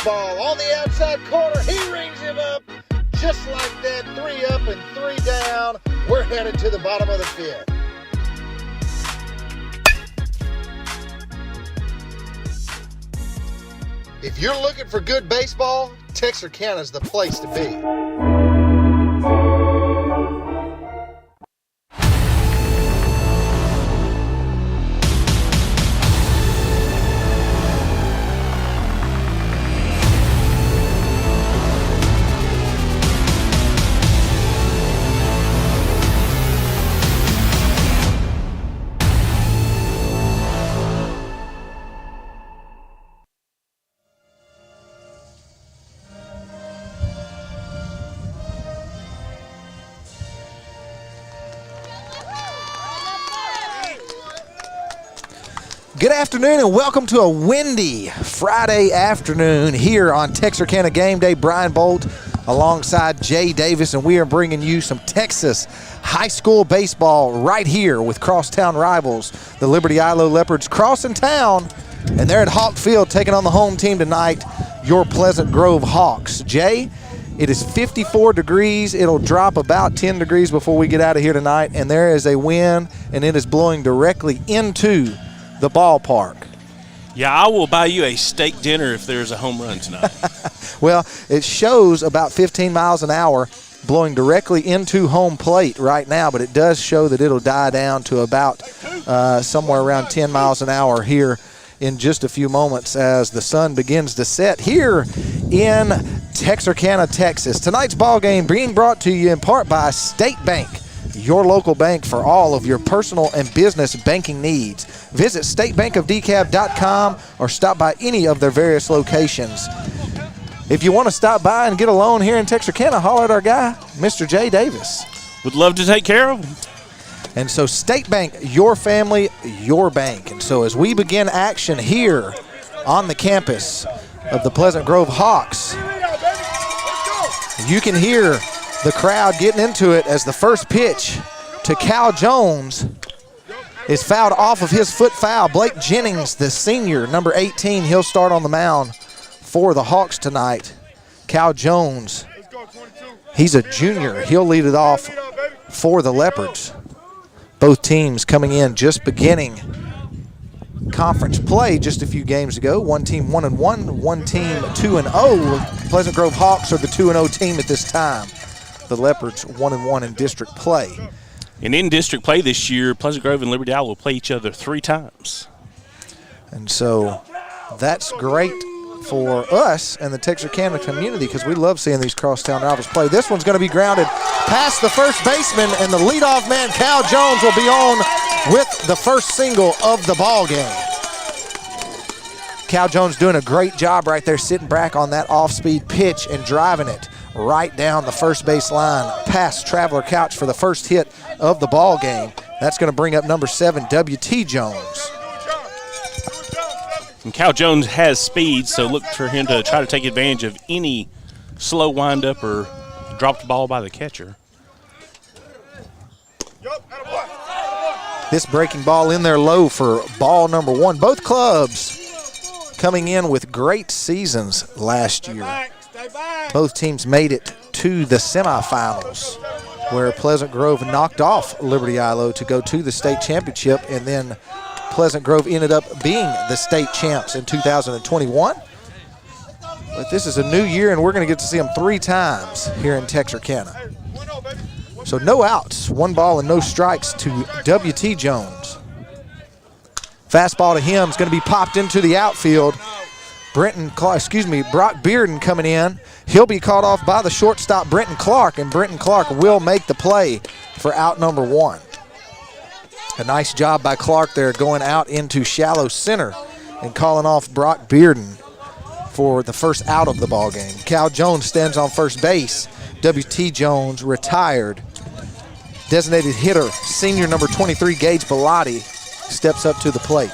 ball on the outside corner. He rings him up just like that. 3 up and 3 down. We're headed to the bottom of the 5th. If you're looking for good baseball, Texarkana is the place to be. Good afternoon and welcome to a windy Friday afternoon here on Texarkana Game Day. Brian Bolt alongside Jay Davis, and we are bringing you some Texas high school baseball right here with crosstown rivals, the Liberty Eylau Leopards, crossing town, and they're at Hawk Field taking on the home team tonight, your Pleasant Grove Hawks. Jay, it is 54 degrees. It'll drop about 10 degrees before we get out of here tonight, and there is a wind, and it is blowing directly into the ballpark. Yeah, I will buy you a steak dinner if there's a home run tonight. Well, it shows about 15 miles an hour blowing directly into home plate right now, but it does show that it'll die down to about somewhere around 10 miles an hour here in just a few moments as the sun begins to set here in Texarkana, Texas. Tonight's ball game being brought to you in part by State Bank, your local bank for all of your personal and business banking needs. Visit statebankofdecab.com or stop by any of their various locations. If you want to stop by and get a loan here in Texarkana, holler at our guy, Mr. Jay Davis. Would love to take care of them. And so State Bank, your family, your bank. And so as we begin action here on the campus of the Pleasant Grove Hawks, you can hear the crowd getting into it as the first pitch to Cal Jones is fouled off of his foot foul. Blake Jennings, the senior, number 18, he'll start on the mound for the Hawks tonight. Cal Jones, he's a junior. He'll lead it off for the Leopards. Both teams coming in just beginning conference play just a few games ago. One team 1-1, one team 2-0. Pleasant Grove Hawks are the 2-0 team at this time. The Leopards 1-1 in district play. And in district play this year, Pleasant Grove and Liberty Eylau will play each other 3 times. And so that's great for us and the Texarkana community because we love seeing these crosstown rivals play. This one's going to be grounded past the first baseman, and the leadoff man, Cal Jones, will be on with the first single of the ball game. Cal Jones doing a great job right there, sitting back on that off-speed pitch and driving it right down the first base line past Traveler Couch for the first hit of the ball game. That's going to bring up number 7, W.T. Jones. And Cal Jones has speed, so look for him to try to take advantage of any slow windup or dropped ball by the catcher. This breaking ball in there low for ball number 1. Both clubs coming in with great seasons last year. Both teams made it to the semifinals where Pleasant Grove knocked off Liberty Eylau to go to the state championship, and then Pleasant Grove ended up being the state champs in 2021. But this is a new year, and we're going to get to see them 3 times here in Texarkana. So no outs, 1 ball and no strikes to W.T. Jones. Fastball to him is going to be popped into the outfield. Brock Bearden coming in. He'll be caught off by the shortstop, Brenton Clark, and Brenton Clark will make the play for out number 1. A nice job by Clark there going out into shallow center and calling off Brock Bearden for the first out of the ball game. Cal Jones stands on first base. W.T. Jones retired. Designated hitter, senior number 23, Gage Bellotti, steps up to the plate.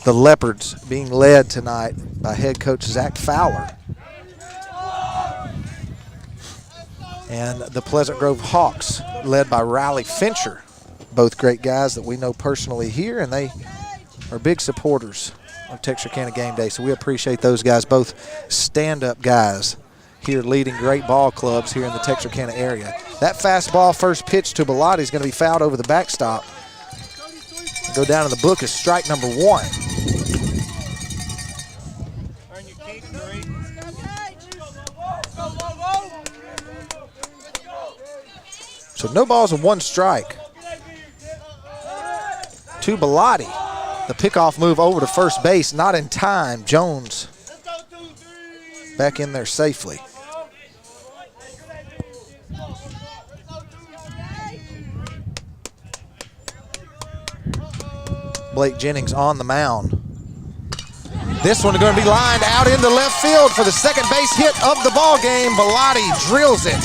The Leopards being led tonight by head coach Zach Fowler. And the Pleasant Grove Hawks led by Riley Fincher Both great guys that we know personally here, and they are big supporters of Texarkana Game Day, so we appreciate those guys, both stand-up guys here leading great ball clubs here in the Texarkana area. That fastball first pitch to Bellotti is going to be fouled over the backstop. Go down in the book as strike number 1. So no balls and 1 strike to Bellotti. The pickoff move over to first base, not in time. Jones back in there safely. Blake Jennings on the mound. This one is going to be lined out into left field for the second base hit of the ball game. Bellotti drills it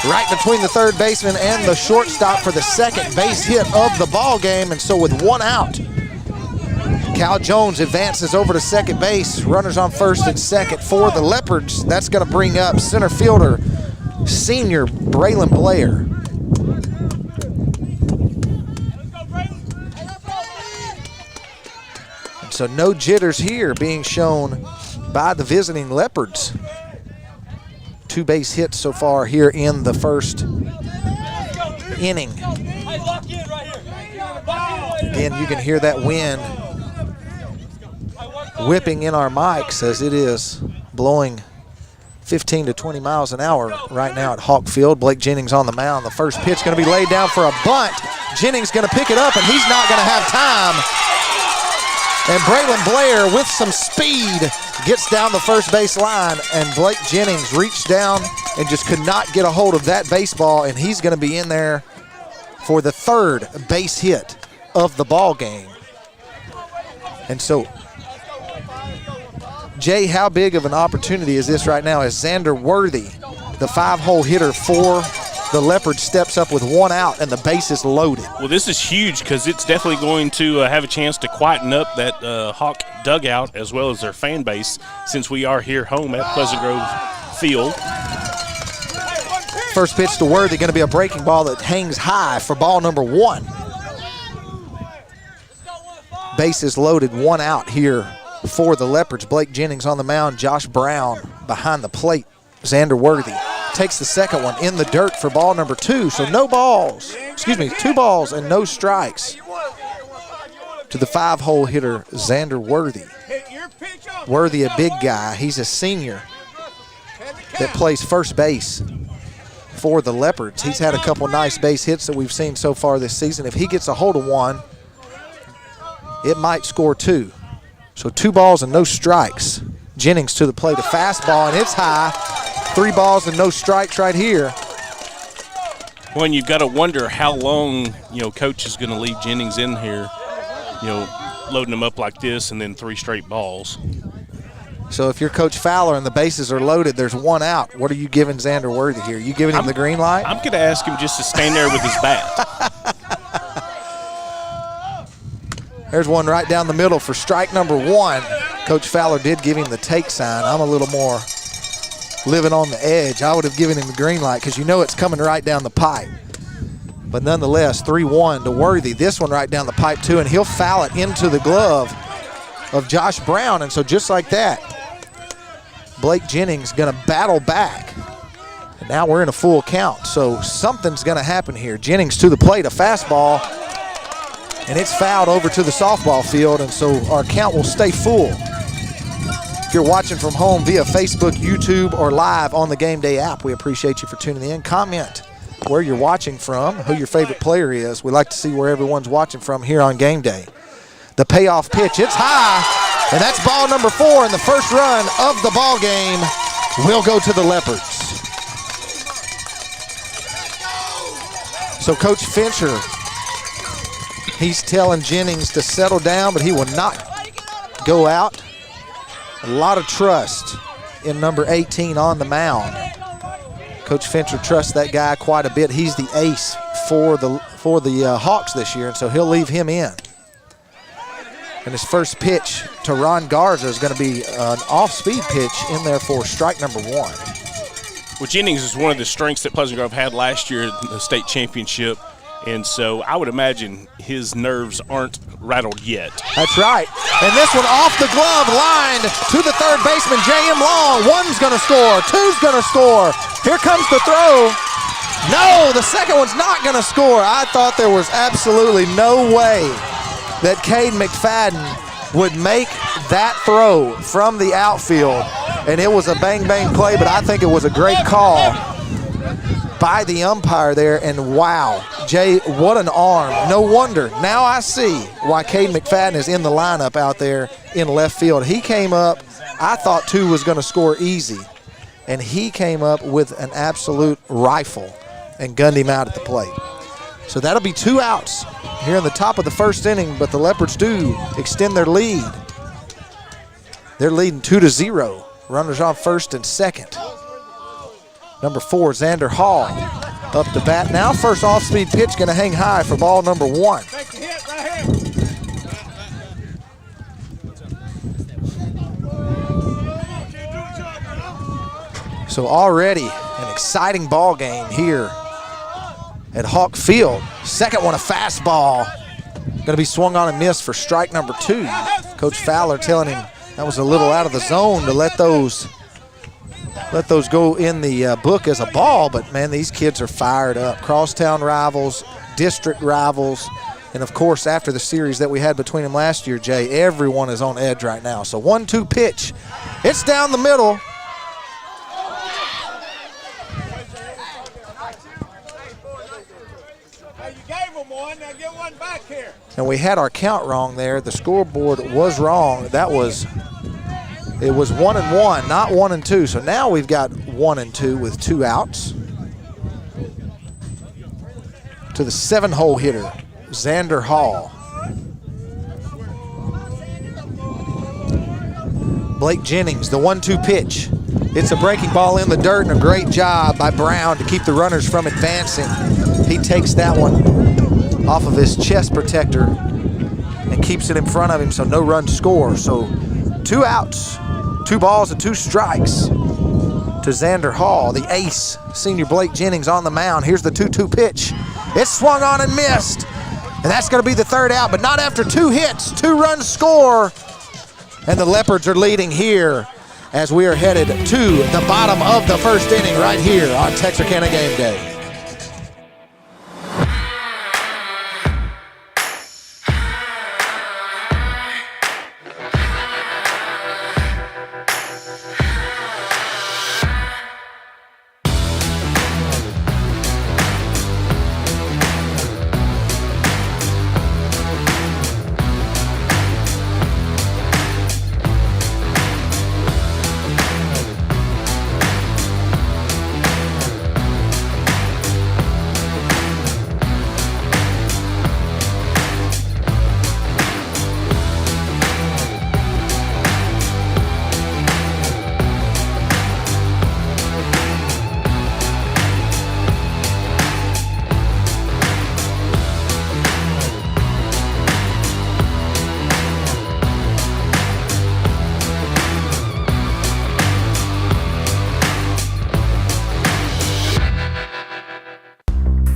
right between the third baseman and the shortstop for the second base hit of the ball game. And so with 1 out, Cal Jones advances over to second base. Runners on first and second for the Leopards. That's going to bring up center fielder, senior Braylon Blair. So no jitters here being shown by the visiting Leopards. 2 base hits so far here in the first inning. Again, you can hear that wind whipping in our mics as it is blowing 15 to 20 miles an hour right now at Hawk Field. Blake Jennings on the mound. The first pitch going to be laid down for a bunt. Jennings going to pick it up, and he's not going to have time. And Braylon Blair, with some speed, gets down the first base line, and Blake Jennings reached down and just could not get a hold of that baseball, and he's going to be in there for the third base hit of the ball game. And so, Jay, how big of an opportunity is this right now as Xander Worthy, the 5-hole hitter for the Leopards, steps up with 1 out and the base is loaded? Well, this is huge because it's definitely going to have a chance to quieten up that Hawk dugout as well as their fan base, since we are here home at Pleasant Grove Field. First pitch to Worthy, going to be a breaking ball that hangs high for ball number 1. Base is loaded, 1 out here for the Leopards. Blake Jennings on the mound, Josh Brown behind the plate. Xander Worthy takes the second one in the dirt for ball number 2. So 2 balls and no strikes to the 5-hole hitter, Xander Worthy. Worthy, a big guy. He's a senior that plays first base for the Leopards. He's had a couple nice base hits that we've seen so far this season. If he gets a hold of one, it might score 2. So 2 balls and no strikes. Jennings to the plate, a fastball, and it's high. 3 balls and no strikes right here. Well, and you've got to wonder how long, Coach is going to leave Jennings in here, loading him up like this and then 3 straight balls. So if you're Coach Fowler and the bases are loaded, there's 1 out. What are you giving Xander Worthy here? You giving him the green light? I'm going to ask him just to stand there with his bat. There's one right down the middle for strike number 1. Coach Fowler did give him the take sign. I'm a little more living on the edge. I would have given him the green light because it's coming right down the pipe. But nonetheless, 3-1 to Worthy. This one right down the pipe too, and he'll foul it into the glove of Josh Brown. And so just like that, Blake Jennings going to battle back. And now we're in a full count. So something's going to happen here. Jennings to the plate, a fastball, and it's fouled over to the softball field, and so our count will stay full. If you're watching from home via Facebook, YouTube, or live on the Game Day app, we appreciate you for tuning in. Comment where you're watching from, who your favorite player is. We like to see where everyone's watching from here on Game Day. The payoff pitch, it's high, and that's ball number 4, and the first run of the ball game will go to the Leopards. So Coach Fincher, he's telling Jennings to settle down, but he will not go out. A lot of trust in number 18 on the mound. Coach Fincher trusts that guy quite a bit. He's the ace for the Hawks this year, and so he'll leave him in. And his first pitch to Ron Garza is going to be an off-speed pitch in there for strike number 1. Well, Jennings is one of the strengths that Pleasant Grove had last year in the state championship. And so I would imagine his nerves aren't rattled yet. That's right. And this one off the glove, lined to the third baseman, J.M. Long. One's going to score. Two's going to score. Here comes the throw. No, the second one's not going to score. I thought there was absolutely no way that Cade McFadden would make that throw from the outfield. And it was a bang-bang play, but I think it was a great call by the umpire there. And wow, Jay, what an arm. No wonder. Now I see why Cade McFadden is in the lineup out there in left field. He came up, I thought two was going to score easy, and he came up with an absolute rifle and gunned him out at the plate. So that'll be 2 outs here in the top of the first inning, but the Leopards do extend their lead. They're leading 2-0. Runners on first and second. Number 4, Xander Hall up to bat. Now first off-speed pitch going to hang high for ball number 1. So already an exciting ball game here at Hawk Field. Second one, a fastball. Going to be swung on and missed for strike number 2. Coach Fowler telling him that was a little out of the zone to let those go in the book as a ball, but man, these kids are fired up. Crosstown rivals, district rivals, and of course, after the series that we had between them last year, Jay, everyone is on edge right now. So 1-2 pitch. It's down the middle. Now get one back here. And we had our count wrong there. The scoreboard was wrong. It was 1-1, not 1-2. So now we've got 1-2 with 2 outs. To the 7-hole hitter, Xander Hall. Blake Jennings, the 1-2 pitch. It's a breaking ball in the dirt, and a great job by Brown to keep the runners from advancing. He takes that one off of his chest protector and keeps it in front of him, so no run score. So 2 outs, 2 balls and 2 strikes to Xander Hall, the ace. Senior Blake Jennings on the mound. Here's the 2-2 pitch. It's swung on and missed, and that's going to be the 3rd out, but not after 2 hits. 2-run score, and the Leopards are leading here as we are headed to the bottom of the first inning right here on Texarkana Game Day.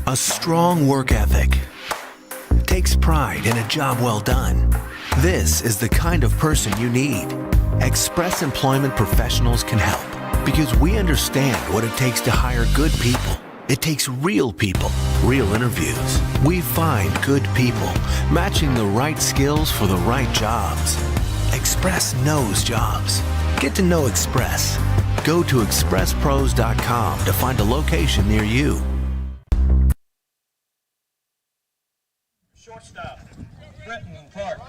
A strong work ethic, takes pride in a job well done. This is the kind of person you need. Express Employment Professionals can help because we understand what it takes to hire good people. It takes real people, real interviews. We find good people, matching the right skills for the right jobs. Express knows jobs. Get to know Express. Go to expresspros.com to find a location near you. Shortstop, Britton Clark.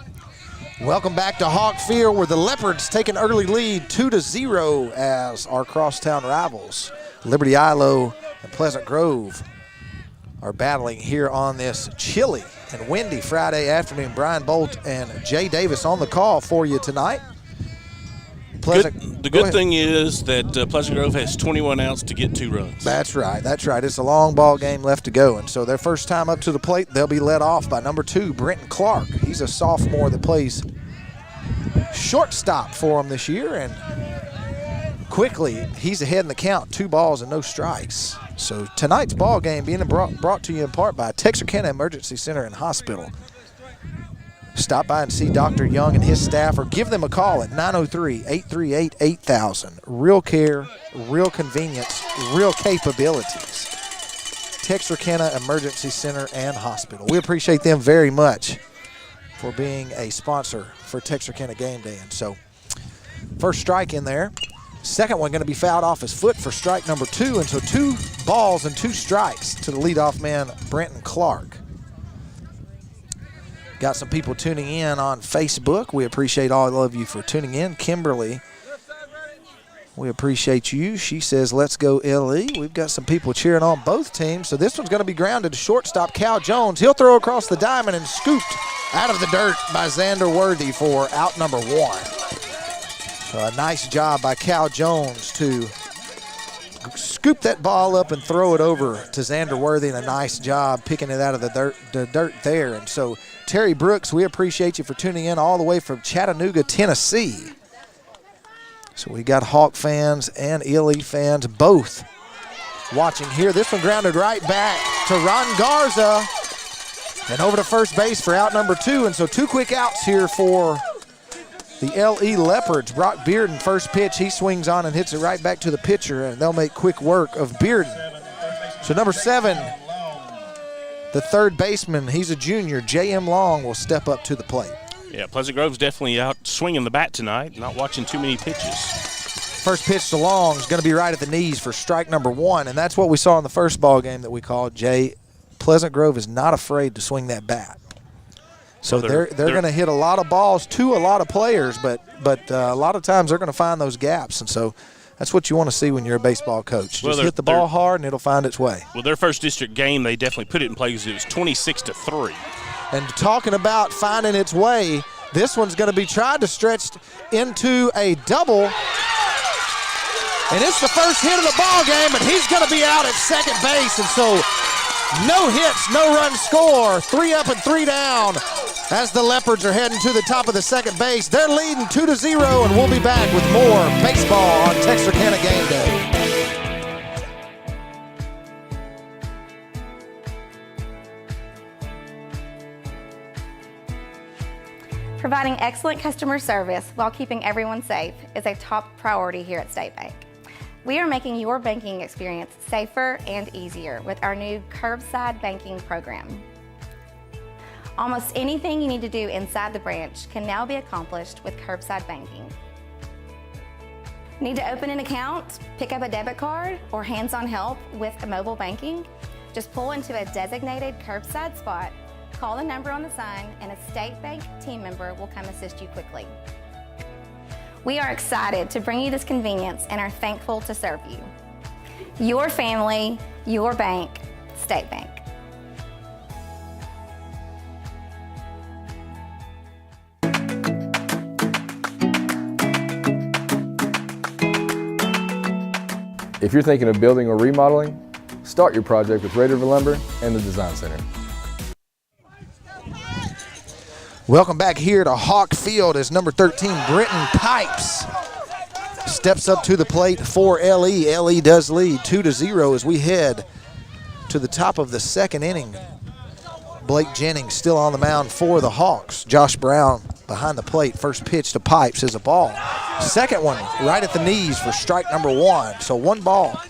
Welcome back to Hawk Field, where the Leopards take an early lead 2-0 as our crosstown rivals, Liberty Eylau and Pleasant Grove, are battling here on this chilly and windy Friday afternoon. Brian Bolt and Jay Davis on the call for you tonight. The good thing is that Pleasant Grove has 21 outs to get 2 runs. That's right. That's right. It's a long ball game left to go. And so their first time up to the plate, they'll be led off by number 2, Brenton Clark. He's a sophomore that plays shortstop for him this year. And quickly, he's ahead in the count, 2 balls and no strikes. So tonight's ball game being brought to you in part by Texarkana Emergency Center and Hospital. Stop by and see Dr. Young and his staff, or give them a call at 903-838-8000. Real care, real convenience, real capabilities. Texarkana Emergency Center and Hospital. We appreciate them very much for being a sponsor for Texarkana Game Day. And so, first strike in there. Second one going to be fouled off his foot for strike number 2. And so 2 balls and 2 strikes to the leadoff man, Brenton Clark. Got some people tuning in on Facebook. We appreciate all of you for tuning in. Kimberly, we appreciate you. She says, let's go LE. We've got some people cheering on both teams. So this one's going to be grounded to shortstop Cal Jones. He'll throw across the diamond and scooped out of the dirt by Xander Worthy for out number 1. So a nice job by Cal Jones to scoop that ball up and throw it over to Xander Worthy, and a nice job picking it out of the dirt there. And so Terry Brooks, we appreciate you for tuning in all the way from Chattanooga, Tennessee. So we got Hawk fans and LE fans both watching here. This one grounded right back to Ron Garza and over to first base for out number 2. And so 2 quick outs here for the LE Leopards. Brock Bearden, first pitch, he swings on and hits it right back to the pitcher, and they'll make quick work of Bearden. So number 7, the third baseman, he's a junior, J.M. Long, will step up to the plate. Yeah, Pleasant Grove's definitely out swinging the bat tonight, not watching too many pitches. First pitch to Long is going to be right at the knees for strike number 1, and that's what we saw in the first ball game that we called. Pleasant Grove is not afraid to swing that bat. So they're going to hit a lot of balls to a lot of players, but a lot of times they're going to find those gaps, and so that's what you want to see when you're a baseball coach. Just hit the ball hard, and it'll find its way. Well, their first district game, they definitely put it in play because it was 26-3. And talking about finding its way, this one's going to be tried to stretch into a double, and it's the first hit of the ball game, and he's going to be out at second base, and so no hits, no run score, 3 up and 3 down. As the Leopards are heading to the top of the second base, they're leading 2-0, and we'll be back with more baseball on Texarkana Game Day. Providing excellent customer service while keeping everyone safe is a top priority here at State Bank. We are making your banking experience safer and easier with our new curbside banking program. Almost anything you need to do inside the branch can now be accomplished with curbside banking. Need to open an account, pick up a debit card, or hands-on help with mobile banking? Just pull into a designated curbside spot, call the number on the sign, and a State Bank team member will come assist you quickly. We are excited to bring you this convenience and are thankful to serve you. Your family, your bank, State Bank. If you're thinking of building or remodeling, start your project with Raiderville Lumber and the Design Center. Welcome back here to Hawk Field as number 13, Brenton Pipes, steps up to the plate for LE. LE does lead 2-0 as we head to the top of the second inning. Blake Jennings still on the mound for the Hawks. Josh Brown behind the plate. First pitch to Pipes is a ball. Second one right at the knees for strike number 1. So 1 ball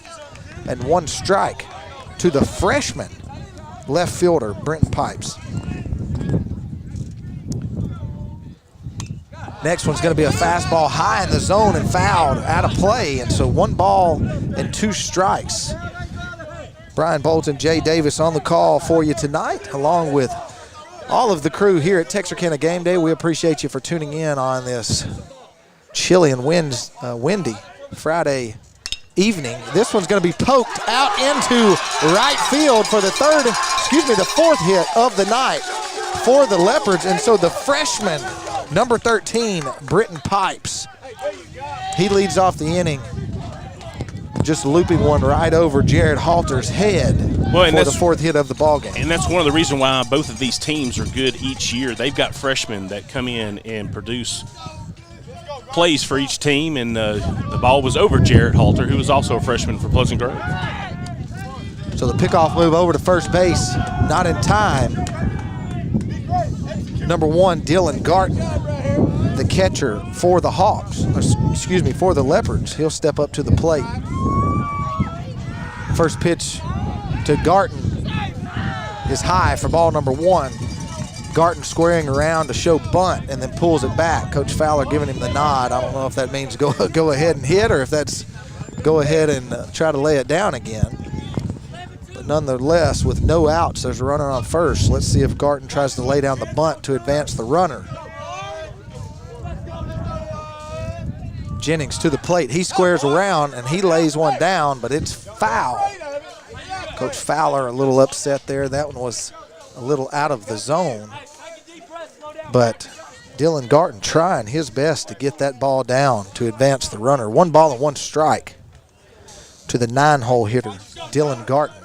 and 1 strike to the freshman left fielder, Brenton Pipes. Next one's going to be a fastball high in the zone and fouled out of play. And so 1 ball and 2 strikes. Brian Bolton, Jay Davis on the call for you tonight, along with all of the crew here at Texarkana Game Day. We appreciate you for tuning in on this chilly and windy Friday evening. This one's going to be poked out into right field for the fourth hit of the night for the Leopards. And so the freshman, number 13, Brenton Pipes, he leads off the inning, just looping one right over Jared Halter's head for the 4th hit of the ballgame. And that's one of the reasons why both of these teams are good each year. They've got freshmen that come in and produce plays for each team, and the ball was over Jared Halter, who was also a freshman for Pleasant Grove. So the pickoff move over to first base, not in time. Number 1, Dylan Garton, the catcher for the Hawks, for the Leopards. He'll step up to the plate. First pitch to Garton is high for ball number 1. Garton squaring around to show bunt and then pulls it back. Coach Fowler giving him the nod. I don't know if that means go ahead and hit or if that's go ahead and try to lay it down again. But nonetheless, with no outs, there's a runner on first. Let's see if Garton tries to lay down the bunt to advance the runner. Jennings to the plate. He squares around and he lays one down, but it's foul. Coach Fowler a little upset there. That one was a little out of the zone. But Dylan Garton trying his best to get that ball down to advance the runner. 1 ball and 1 strike to the 9-hole hitter, Dylan Garton.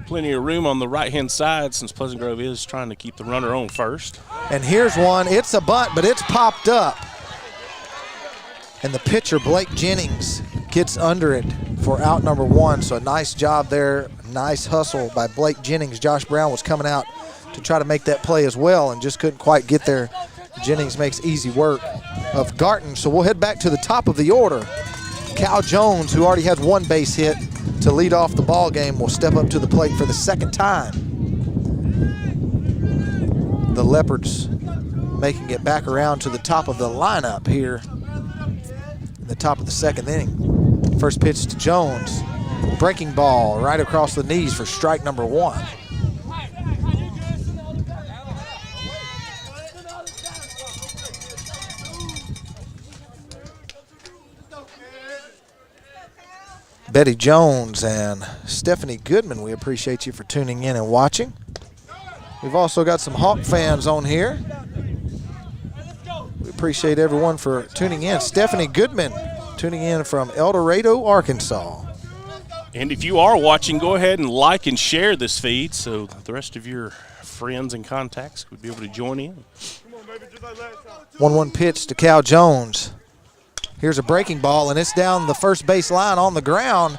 Plenty of room on the right-hand side since Pleasant Grove is trying to keep the runner on first. And here's one. It's a bunt, but it's popped up. And the pitcher, Blake Jennings, gets under it for out number 1. So a nice job there. Nice hustle by Blake Jennings. Josh Brown was coming out to try to make that play as well and just couldn't quite get there. Jennings makes easy work of Garton. So we'll head back to the top of the order. Cal Jones, who already has 1 base hit to lead off the ball game, will step up to the plate for the second time. The Leopards making it back around to the top of the lineup here in the top of the second inning. First pitch to Jones. Breaking ball right across the knees for strike number 1. Betty Jones and Stephanie Goodman, we appreciate you for tuning in and watching. We've also got some Hawk fans on here. We appreciate everyone for tuning in. Stephanie Goodman tuning in from El Dorado, Arkansas. And if you are watching, go ahead and like and share this feed so the rest of your friends and contacts would be able to join in. 1-1 pitch to Cal Jones. Here's a breaking ball, and it's down the first base line on the ground.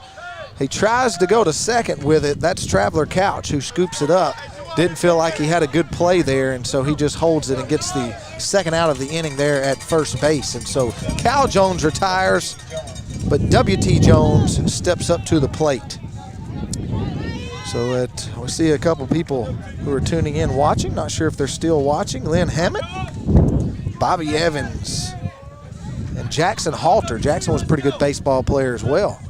He tries to go to second with it. That's Traveler Couch who scoops it up. Didn't feel like he had a good play there, and so he just holds it and gets the second out of the inning there at first base. And so Cal Jones retires, but W.T. Jones steps up to the plate. So we see a couple people who are tuning in watching. Not sure if they're still watching. Lynn Hammett, Bobby Evans, and Jackson Halter. Jackson was a pretty good baseball player as well.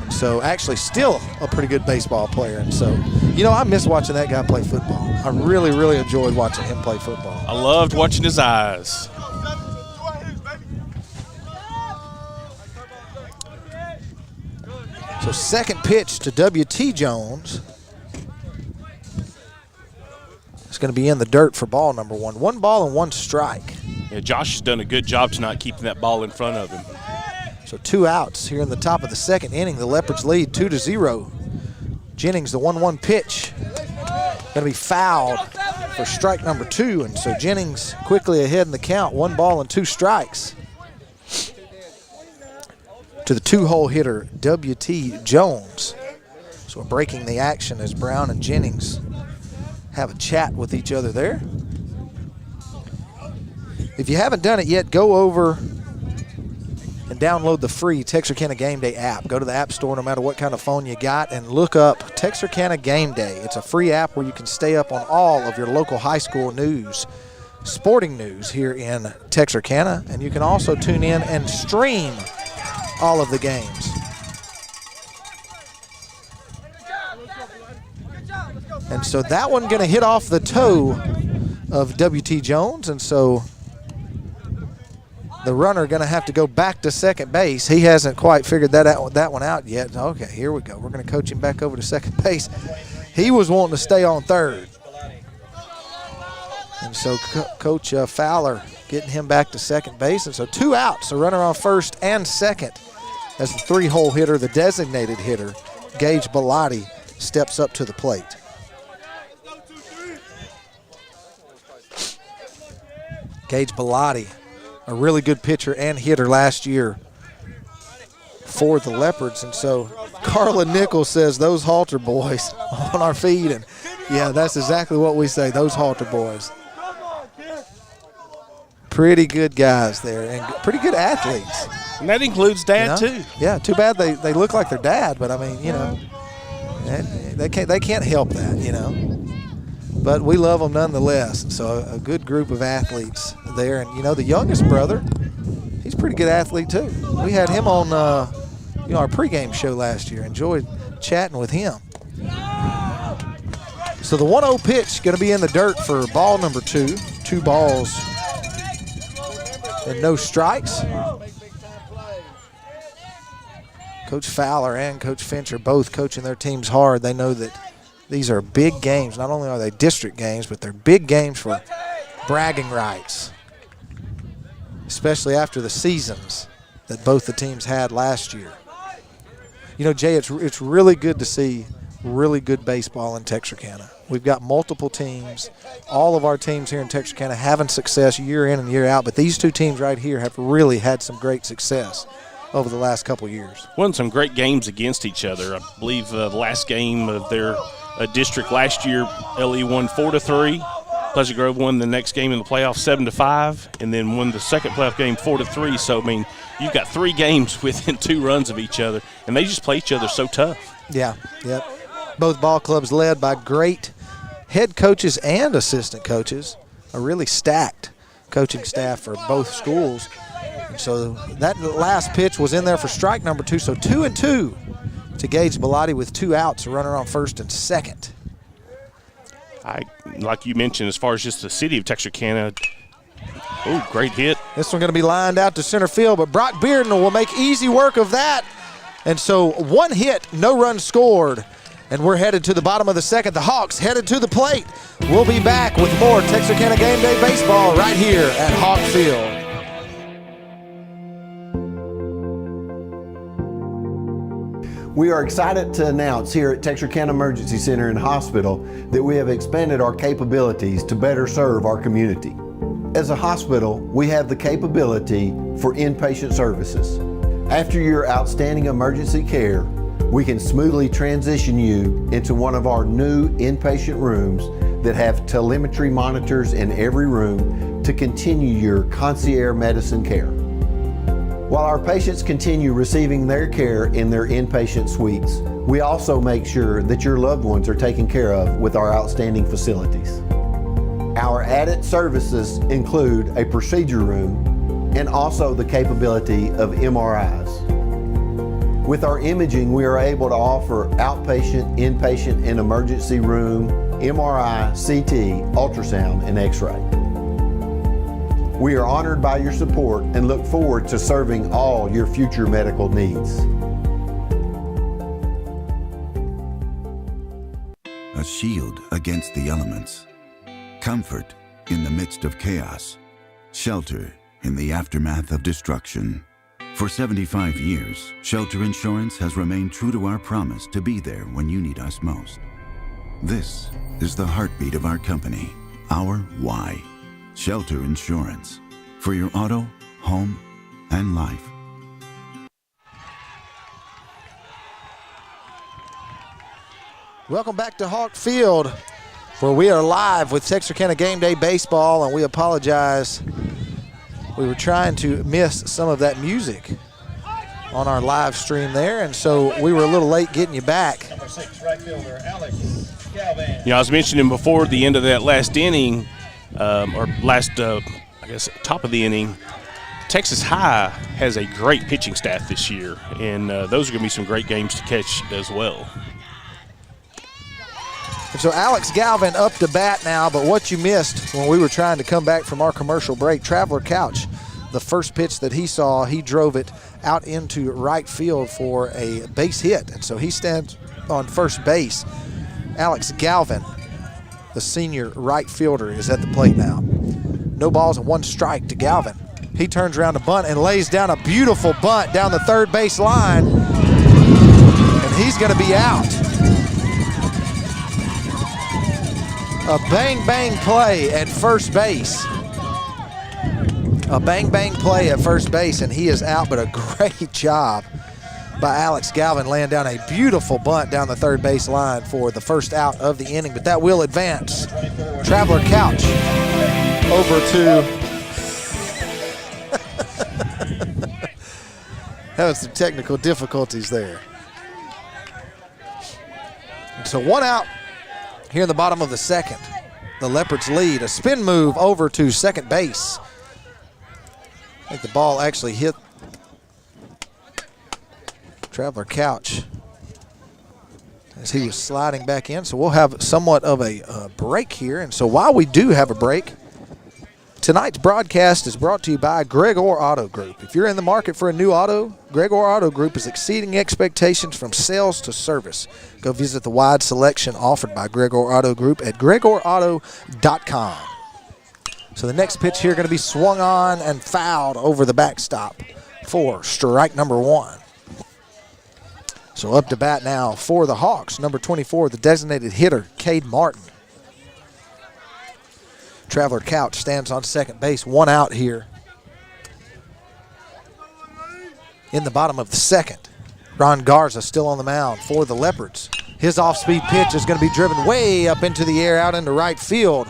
And so actually still a pretty good baseball player. And so, you know, I miss watching that guy play football. I really, really enjoyed watching him play football. I loved watching his eyes. So second pitch to W.T. Jones. It's going to be in the dirt for ball number 1. 1 ball and 1 strike. Yeah, Josh has done a good job tonight keeping that ball in front of him. So 2 outs here in the top of the second inning. The Leopards lead 2-0. Jennings, the 1-1 pitch. Going to be fouled for strike number 2. And so Jennings quickly ahead in the count. 1 ball and 2 strikes. To the 2-hole hitter, W.T. Jones. So we're breaking the action as Brown and Jennings have a chat with each other there. If you haven't done it yet, go over and download the free Texarkana Game Day app. Go to the App Store no matter what kind of phone you got and look up Texarkana Game Day. It's a free app where you can stay up on all of your local high school news, sporting news here in Texarkana, and you can also tune in and stream all of the games. And so that one going to hit off the toe of W.T. Jones, and so the runner going to have to go back to second base. He hasn't quite figured that one out yet. Okay, here we go. We're going to coach him back over to second base. He was wanting to stay on third. And so Coach Fowler getting him back to second base. And so 2 outs, a runner on first and second as the 3-hole hitter, the designated hitter, Gage Bellotti, steps up to the plate. Gage Bellotti, a really good pitcher and hitter last year for the Leopards. And so Carla Nichols says those Halter boys on our feed. And yeah, that's exactly what we say, those Halter boys. Pretty good guys there and pretty good athletes. And that includes Dad, too. Yeah, too bad they look like their dad, but I mean, you know, they can't help that, you know. But we love them nonetheless. So a good group of athletes there. And, you know, the youngest brother, he's a pretty good athlete, too. We had him on, our pregame show last year. Enjoyed chatting with him. So the 1-0 pitch going to be in the dirt for ball number 2. 2 balls and no strikes. Coach Fowler and Coach Finch are both coaching their teams hard. They know that these are big games. Not only are they district games, but they're big games for bragging rights, especially after the seasons that both the teams had last year. You know, Jay, it's really good to see really good baseball in Texarkana. We've got multiple teams, all of our teams here in Texarkana having success year in and year out, but these 2 teams right here have really had some great success over the last couple years. Won some great games against each other. I believe the last game of their district last year, LE won 4-3. Pleasant Grove won the next game in the playoffs 7-5, and then won the second playoff game 4-3. So, I mean, you've got 3 games within 2 runs of each other, and they just play each other so tough. Yeah, yep. Both ball clubs led by great head coaches and assistant coaches, a really stacked coaching staff for both schools. And so that last pitch was in there for strike number 2, so 2-2 to Gage Bellotti with 2 outs, a runner on first and second. Like you mentioned, as far as just the city of Texarkana, great hit. This one going to be lined out to center field, but Brock Bearden will make easy work of that. And so 1 hit, no runs scored. And we're headed to the bottom of the second. The Hawks headed to the plate. We'll be back with more Texarkana Game Day Baseball right here at Hawk Field. We are excited to announce here at Texarkana Emergency Center and Hospital that we have expanded our capabilities to better serve our community. As a hospital, we have the capability for inpatient services. After your outstanding emergency care, we can smoothly transition you into one of our new inpatient rooms that have telemetry monitors in every room to continue your concierge medicine care. While our patients continue receiving their care in their inpatient suites, we also make sure that your loved ones are taken care of with our outstanding facilities. Our added services include a procedure room and also the capability of MRIs. With our imaging, we are able to offer outpatient, inpatient, and emergency room, MRI, CT, ultrasound, and X-ray. We are honored by your support and look forward to serving all your future medical needs. A shield against the elements. Comfort in the midst of chaos. Shelter in the aftermath of destruction. For 75 years, Shelter Insurance has remained true to our promise to be there when you need us most. This is the heartbeat of our company, our why. Shelter Insurance, for your auto, home, and life. Welcome back to Hawk Field, where we are live with Texarkana Game Day Baseball, and we apologize. We were trying to miss some of that music on our live stream there, and so we were a little late getting you back. Number 6, right fielder, Alex Galvan. You know, I was mentioning before the end of that last inning, top of the inning, Texas High has a great pitching staff this year, and those are going to be some great games to catch as well. And so Alex Galvan up to bat now, but what you missed when we were trying to come back from our commercial break, Traveler Couch, the first pitch that he saw, he drove it out into right field for a base hit, and so he stands on first base. Alex Galvan, the senior right fielder, is at the plate now. No balls and 1 strike to Galvan. He turns around to bunt and lays down a beautiful bunt down the third base line, and he's going to be out. A bang-bang play at first base. A bang-bang play at first base, and he is out, but a great job by Alex Galvin, laying down a beautiful bunt down the third base line for the first out of the inning, but that will advance. Traveler Couch over to having some technical difficulties there. And so 1 out here in the bottom of the second. The Leopards lead. A spin move over to second base. I think the ball actually hit Traveler Couch as he was sliding back in. So we'll have somewhat of a break here. And so while we do have a break, tonight's broadcast is brought to you by Gregor Auto Group. If you're in the market for a new auto, Gregor Auto Group is exceeding expectations from sales to service. Go visit the wide selection offered by Gregor Auto Group at gregorauto.com. So the next pitch here going to be swung on and fouled over the backstop for strike number 1. So up to bat now for the Hawks, number 24, the designated hitter, Cade Martin. Traveler Couch stands on second base, 1 out here in the bottom of the second. Ron Garza still on the mound for the Leopards. His off-speed pitch is going to be driven way up into the air out into right field.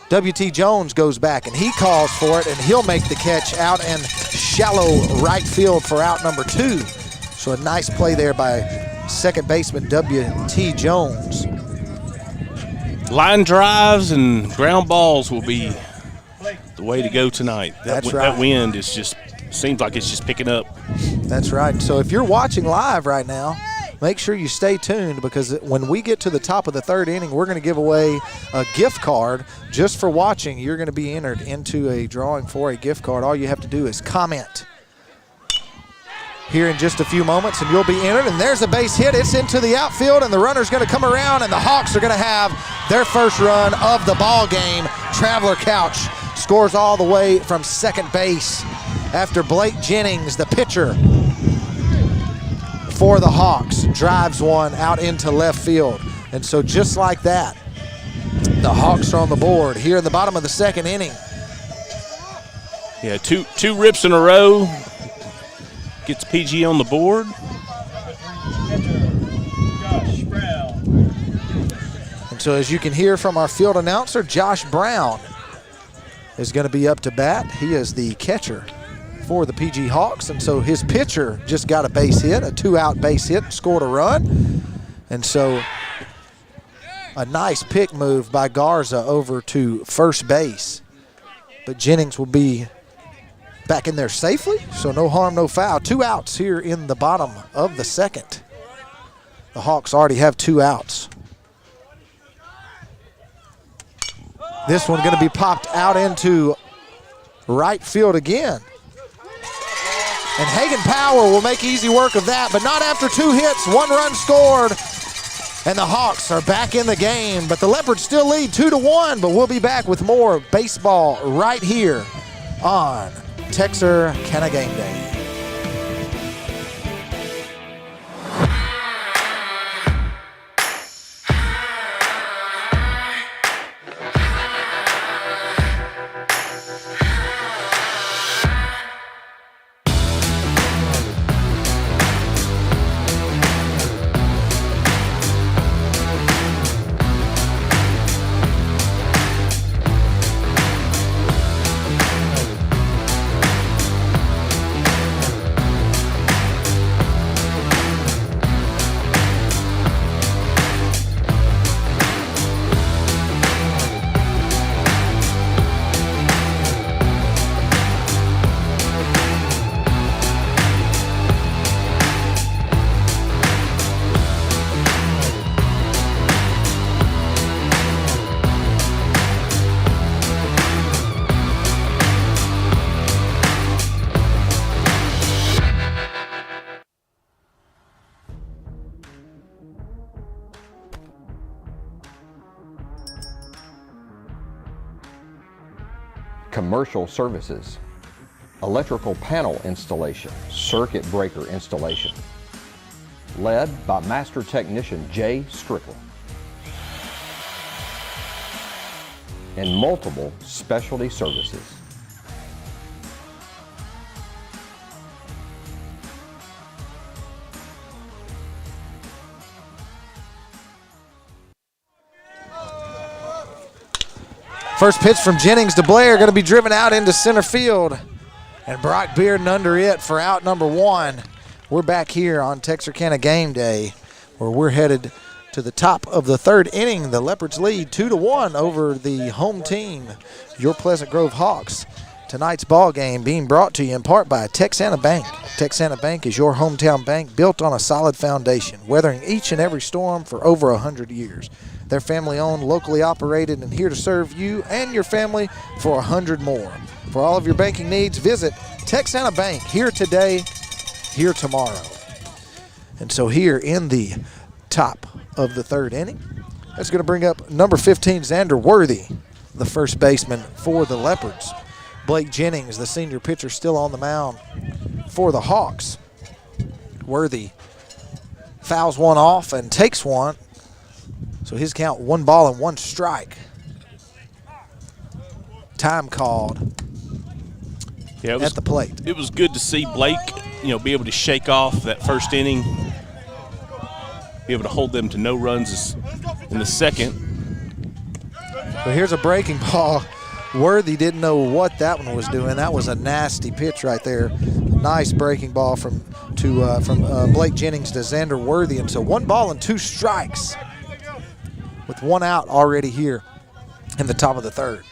W.T. Jones goes back and he calls for it, and he'll make the catch out in shallow right field for out number 2. So a nice play there by second baseman W.T. Jones. Line drives and ground balls will be the way to go tonight. That's right. That wind is just seems like it's just picking up. That's right. So if you're watching live right now, make sure you stay tuned, because when we get to the top of the third inning, we're going to give away a gift card just for watching. You're going to be entered into a drawing for a gift card. All you have to do is comment here in just a few moments, and you'll be entered. And there's a base hit. It's into the outfield, and the runner's going to come around, and the Hawks are going to have their first run of the ball game. Traveler Couch scores all the way from second base after Blake Jennings, the pitcher for the Hawks, drives one out into left field. And so just like that, the Hawks are on the board here in the bottom of the second inning. Yeah, two rips in a row. Gets PG on the board. And so as you can hear from our field announcer, Josh Brown is going to be up to bat. He is the catcher for the PG Hawks, and so his pitcher just got a base hit, a 2-out base hit, and scored a run. And so a nice pick move by Garza over to first base. But Jennings will be back in there safely, so no harm, no foul. 2 outs here in the bottom of the second. The Hawks already have 2 outs. This one going to be popped out into right field again. And Hagen Power will make easy work of that, but not after 2 hits, 1 run scored. And the Hawks are back in the game, but the Leopards still lead 2-1, but we'll be back with more baseball right here on Texarkana Game Day. Commercial services, electrical panel installation, circuit breaker installation, led by Master Technician Jay Strickland, and multiple specialty services. First pitch from Jennings to Blair, going to be driven out into center field. And Brock Bearden under it for out number 1. We're back here on Texarkana Game Day, where we're headed to the top of the 3rd inning. The Leopards lead 2-1 over the home team, your Pleasant Grove Hawks. Tonight's ball game being brought to you in part by Texana Bank. Texana Bank is your hometown bank built on a solid foundation, weathering each and every storm for over 100 years. They're family-owned, locally operated, and here to serve you and your family for 100 more. For all of your banking needs, visit Texana Bank, here today, here tomorrow. And so here in the top of the 3rd inning, that's going to bring up number 15, Xander Worthy, the first baseman for the Leopards. Blake Jennings, the senior pitcher, still on the mound for the Hawks. Worthy fouls one off and takes one. So his count 1 ball and 1 strike. Time called at the plate. It was good to see Blake, be able to shake off that first inning, be able to hold them to no runs in the second. So here's a breaking ball. Worthy didn't know what that one was doing. That was a nasty pitch right there. Nice breaking ball from Blake Jennings to Xander Worthy. And so 1 ball and 2 strikes with 1 out already here in the top of the 3rd.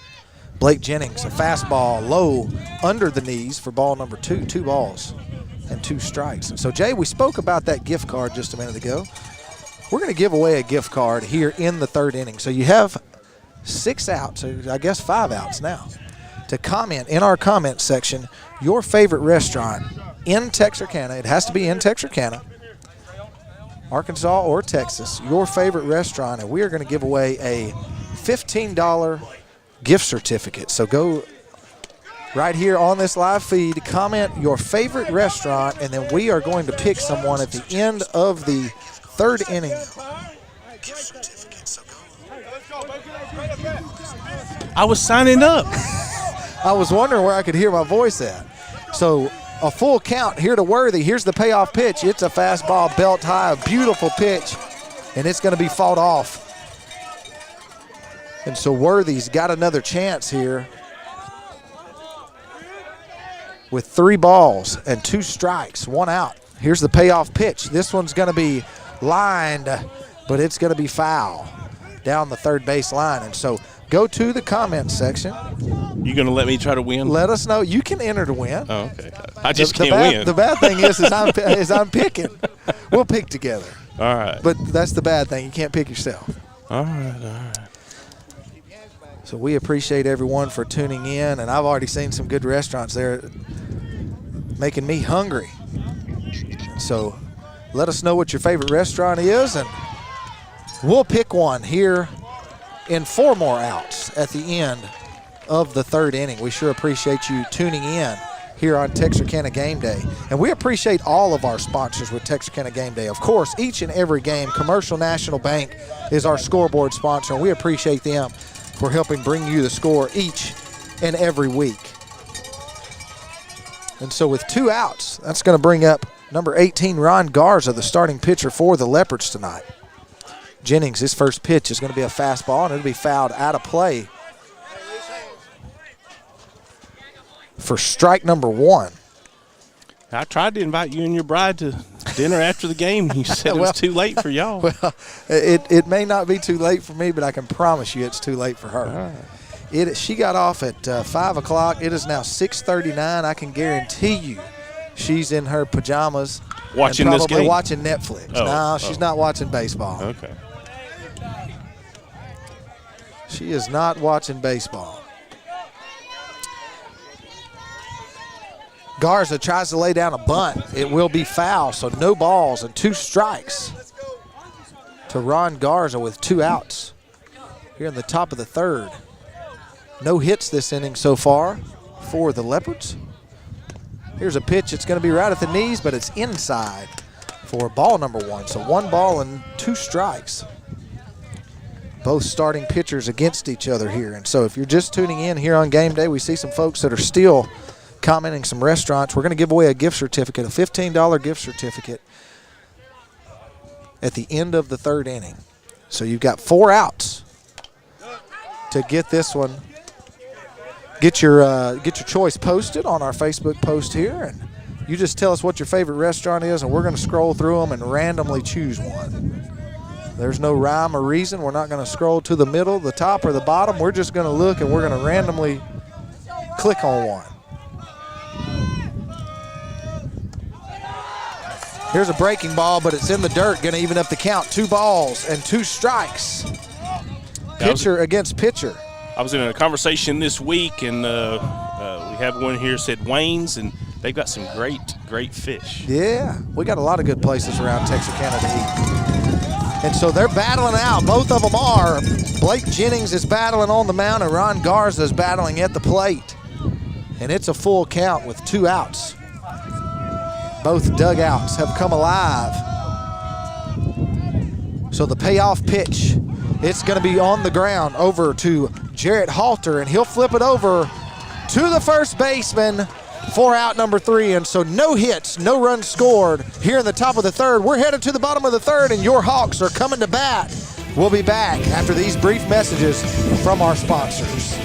Blake Jennings, a fastball low under the knees for ball number 2. 2 balls and 2 strikes. And so, Jay, we spoke about that gift card just a minute ago. We're going to give away a gift card here in the 3rd inning. So you have 6 outs, or I guess 5 outs now, to comment in our comment section your favorite restaurant in Texarkana. It has to be in Texarkana, Arkansas, or Texas, your favorite restaurant, and we are going to give away a $15 gift certificate. So go right here on this live feed, comment your favorite restaurant, and then we are going to pick someone at the end of the 3rd inning. I was signing up. I was wondering where I could hear my voice at. So a full count here to Worthy. Here's the payoff pitch. It's a fastball, belt high, a beautiful pitch, and it's going to be fought off. And so Worthy's got another chance here with 3 balls and 2 strikes, 1 out. Here's the payoff pitch. This one's going to be lined, but it's going to be foul down the 3rd base line. And so go to the comment section. You going to let me try to win? Let us know. You can enter to win. Oh, okay. I just can't win. The bad thing is I'm picking. We'll pick together. All right. But that's the bad thing. You can't pick yourself. All right. So we appreciate everyone for tuning in, and I've already seen some good restaurants there making me hungry. So let us know what your favorite restaurant is, and we'll pick one here in 4 more outs at the end of the 3rd inning. We sure appreciate you tuning in here on Texarkana Game Day. And we appreciate all of our sponsors with Texarkana Game Day. Of course, each and every game, Commercial National Bank is our scoreboard sponsor, and we appreciate them for helping bring you the score each and every week. And so with 2 outs, that's going to bring up number 18, Ron Garza, the starting pitcher for the Leopards tonight. Jennings, his first pitch is going to be a fastball, and it'll be fouled out of play for strike number 1. I tried to invite you and your bride to dinner after the game. You said it was too late for y'all. Well, it may not be too late for me, but I can promise you it's too late for her. Right. She got off at 5 o'clock. It is now 6:39. I can guarantee you she's in her pajamas watching this game? Watching Netflix. No, she's not watching baseball. Okay. She is not watching baseball. Garza tries to lay down a bunt. It will be foul, so no balls and 2 strikes to Ron Garza with 2 outs here in the top of the 3rd. No hits this inning so far for the Leopards. Here's a pitch. It's going to be right at the knees, but it's inside for ball number 1. So 1 ball and 2 strikes. Both starting pitchers against each other here. And so if you're just tuning in here on Game Day, we see some folks that are still commenting some restaurants. We're going to give away a gift certificate, a $15 gift certificate at the end of the 3rd inning. So you've got 4 outs to get this one get your choice posted on our Facebook post here, and you just tell us what your favorite restaurant is, and we're going to scroll through them and randomly choose one. There's no rhyme or reason. We're not going to scroll to the middle, the top, or the bottom. We're just going to look, and we're going to randomly click on one. Here's a breaking ball, but it's in the dirt. Going to even up the count. 2 balls and 2 strikes. Pitcher against pitcher. I was in a conversation this week, and we have one here said Wayne's, and they've got some great fish. Yeah, we got a lot of good places around Texarkana to eat. And so they're battling out. Both of them are. Blake Jennings is battling on the mound, and Ron Garza is battling at the plate. And it's a full count with 2 outs. Both dugouts have come alive. So the payoff pitch, it's going to be on the ground over to Jarrett Halter, and he'll flip it over to the first baseman for out number 3. And so no hits, no runs scored here in the top of the 3rd. We're headed to the bottom of the 3rd, and your Hawks are coming to bat. We'll be back after these brief messages from our sponsors.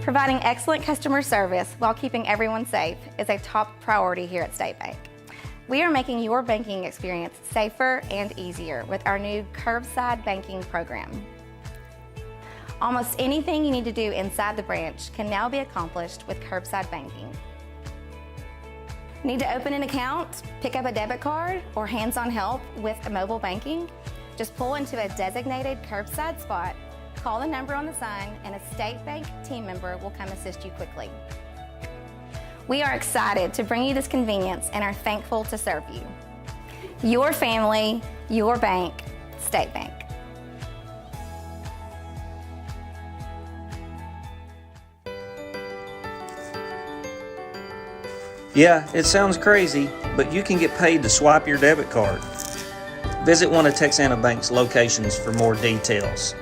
Providing excellent customer service while keeping everyone safe is a top priority here at State Bank. We are making your banking experience safer and easier with our new curbside banking program. Almost anything you need to do inside the branch can now be accomplished with curbside banking. Need to open an account, pick up a debit card, or hands-on help with mobile banking? Just pull into a designated curbside spot, call the number on the sign, and a State Bank team member will come assist you quickly. We are excited to bring you this convenience and are thankful to serve you. Your family, your bank, State Bank. Yeah, it sounds crazy, but you can get paid to swipe your debit card. Visit one of Texana Bank's locations for more details.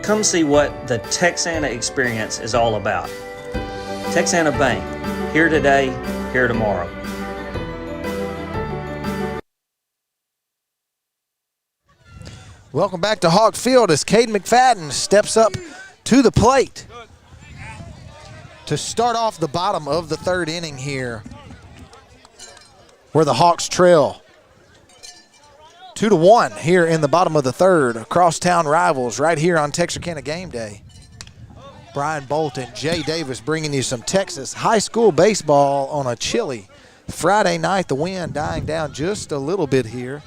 Come see what the Texana experience is all about. Texana Bank, here today, here tomorrow. Welcome back to Hawk Field as Caden McFadden steps up to the plate to start off the bottom of the 3rd inning here, where the Hawks trail 2-1 here in the bottom of the 3rd. Crosstown rivals right here on Texarkana Game Day. Brian Bolt and Jay Davis bringing you some Texas high school baseball on a chilly Friday night. The wind dying down just a little bit here,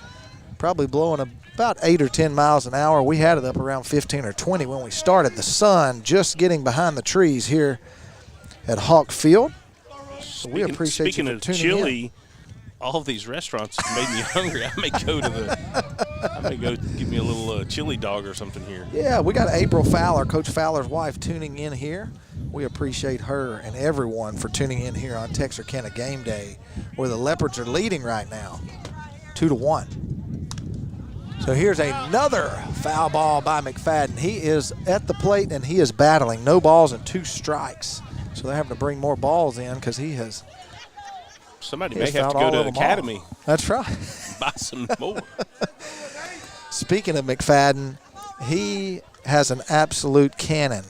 probably blowing about 8 or 10 miles an hour. We had it up around 15 or 20 when we started. The sun just getting behind the trees here at Hawk Field. So we appreciate you for tuning in. Speaking of chilly, all of these restaurants made me hungry. I may go get me a little chili dog or something here. Yeah, we got April Fowler, Coach Fowler's wife, tuning in here. We appreciate her and everyone for tuning in here on Texarkana Game Day, where the Leopards are leading right now, 2-1. So here's another foul ball by McFadden. He is at the plate and he is battling. No balls and 2 strikes. So they're having to bring more balls in because he has. Somebody may have to go to the academy. That's right. Buy some more. Speaking of McFadden, he has an absolute cannon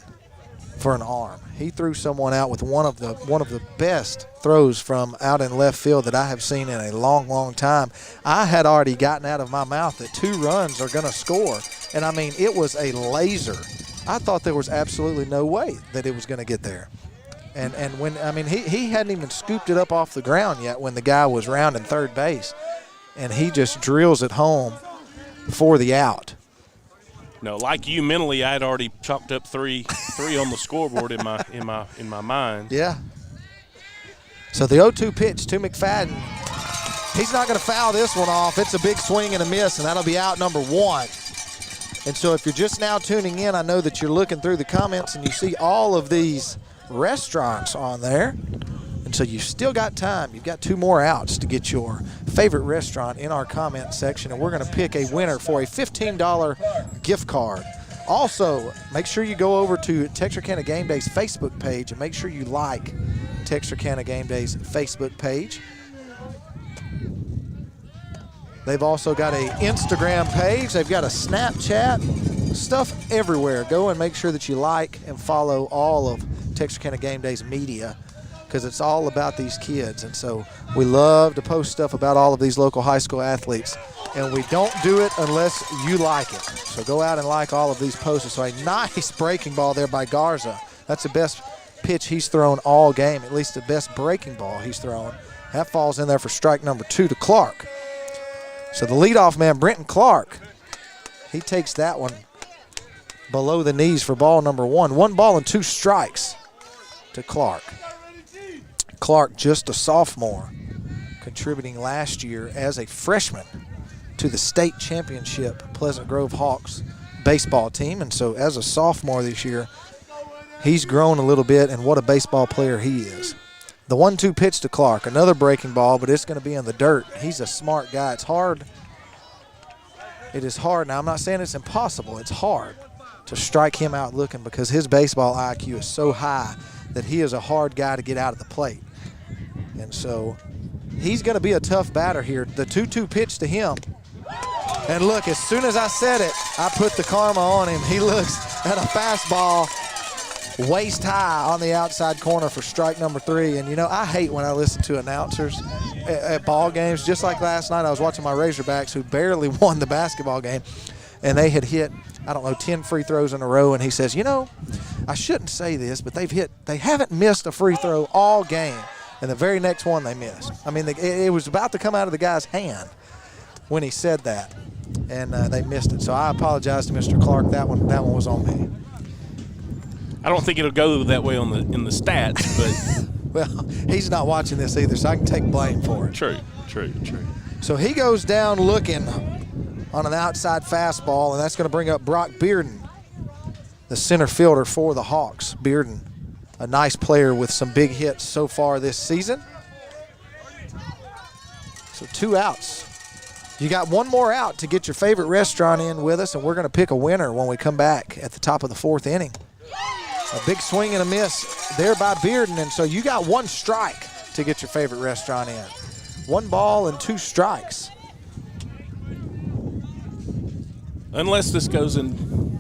for an arm. He threw someone out with one of the best throws from out in left field that I have seen in a long, long time. I had already gotten out of my mouth that 2 runs are going to score. And, I mean, it was a laser. I thought there was absolutely no way that it was going to get there. And when, I mean, he hadn't even scooped it up off the ground yet when the guy was rounding 3rd base. And he just drills it home for the out. No, like you, mentally, I had already chalked up three on the scoreboard in my mind. Yeah. So the 0-2 pitch to McFadden. He's not going to foul this one off. It's a big swing and a miss, and that'll be out number 1. And so if you're just now tuning in, I know that you're looking through the comments and you see all of these restaurants on there. And so you've still got time. You've got 2 more outs to get your favorite restaurant in our comment section, and we're going to pick a winner for a $15 gift card. Also, make sure you go over to Texarkana Game Day's Facebook page and make sure you like Texarkana Game Day's Facebook page. They've also got a Instagram page. They've got a Snapchat. Stuff everywhere. Go and make sure that you like and follow all of Texarkana Game Day's media, because it's all about these kids. And so we love to post stuff about all of these local high school athletes, and we don't do it unless you like it. So go out and like all of these posts. So a nice breaking ball there by Garza. That's the best pitch he's thrown all game, at least the best breaking ball he's thrown. That falls in there for strike number 2 to Clark. So the leadoff man, Brenton Clark, he takes that one below the knees for ball number 1. 1 ball and 2 strikes to Clark. Clark, just a sophomore, contributing last year as a freshman to the state championship Pleasant Grove Hawks baseball team. And so as a sophomore this year, he's grown a little bit, and what a baseball player he is. The 1-2 pitch to Clark, another breaking ball, but it's going to be in the dirt. He's a smart guy. It's hard. It is hard. Now, I'm not saying it's impossible. It's hard to strike him out looking, because his baseball IQ is so high that he is a hard guy to get out of the plate. And so he's going to be a tough batter here. The 2-2 pitch to him. And look, as soon as I said it, I put the karma on him. He looks at a fastball waist high on the outside corner for strike number 3. And, you know, I hate when I listen to announcers at ball games. Just like last night, I was watching my Razorbacks, who barely won the basketball game, and they had hit, I don't know, 10 free throws in a row. And he says, you know, I shouldn't say this, but they haven't missed a free throw all game. And the very next one they missed. I mean, it was about to come out of the guy's hand when he said that, and they missed it. So I apologize to Mr. Clark. That one was on me. I don't think it'll go that way in the stats, but well, he's not watching this either, so I can take blame for it. True. So he goes down looking on an outside fastball, and that's going to bring up Brock Bearden, the center fielder for the Hawks. Bearden, a nice player with some big hits so far this season. So 2 outs. You got 1 more out to get your favorite restaurant in with us, and we're going to pick a winner when we come back at the top of the 4th inning. A big swing and a miss there by Bearden, and so you got 1 strike to get your favorite restaurant in. 1 ball and 2 strikes. Unless this goes in.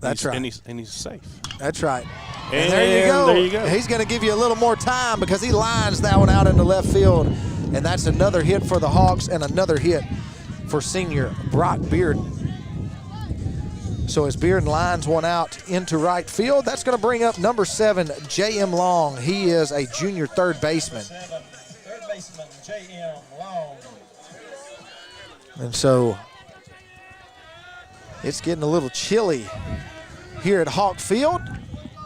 That's right. And he's safe. That's right. And there you go. He's going to give you a little more time, because he lines that one out into left field. And that's another hit for the Hawks and another hit for senior Brock Bearden. So as Bearden lines one out into right field, that's going to bring up number 7, J.M. Long. He is a junior third baseman. Third baseman, J.M. Long. And so it's getting a little chilly here at Hawk Field,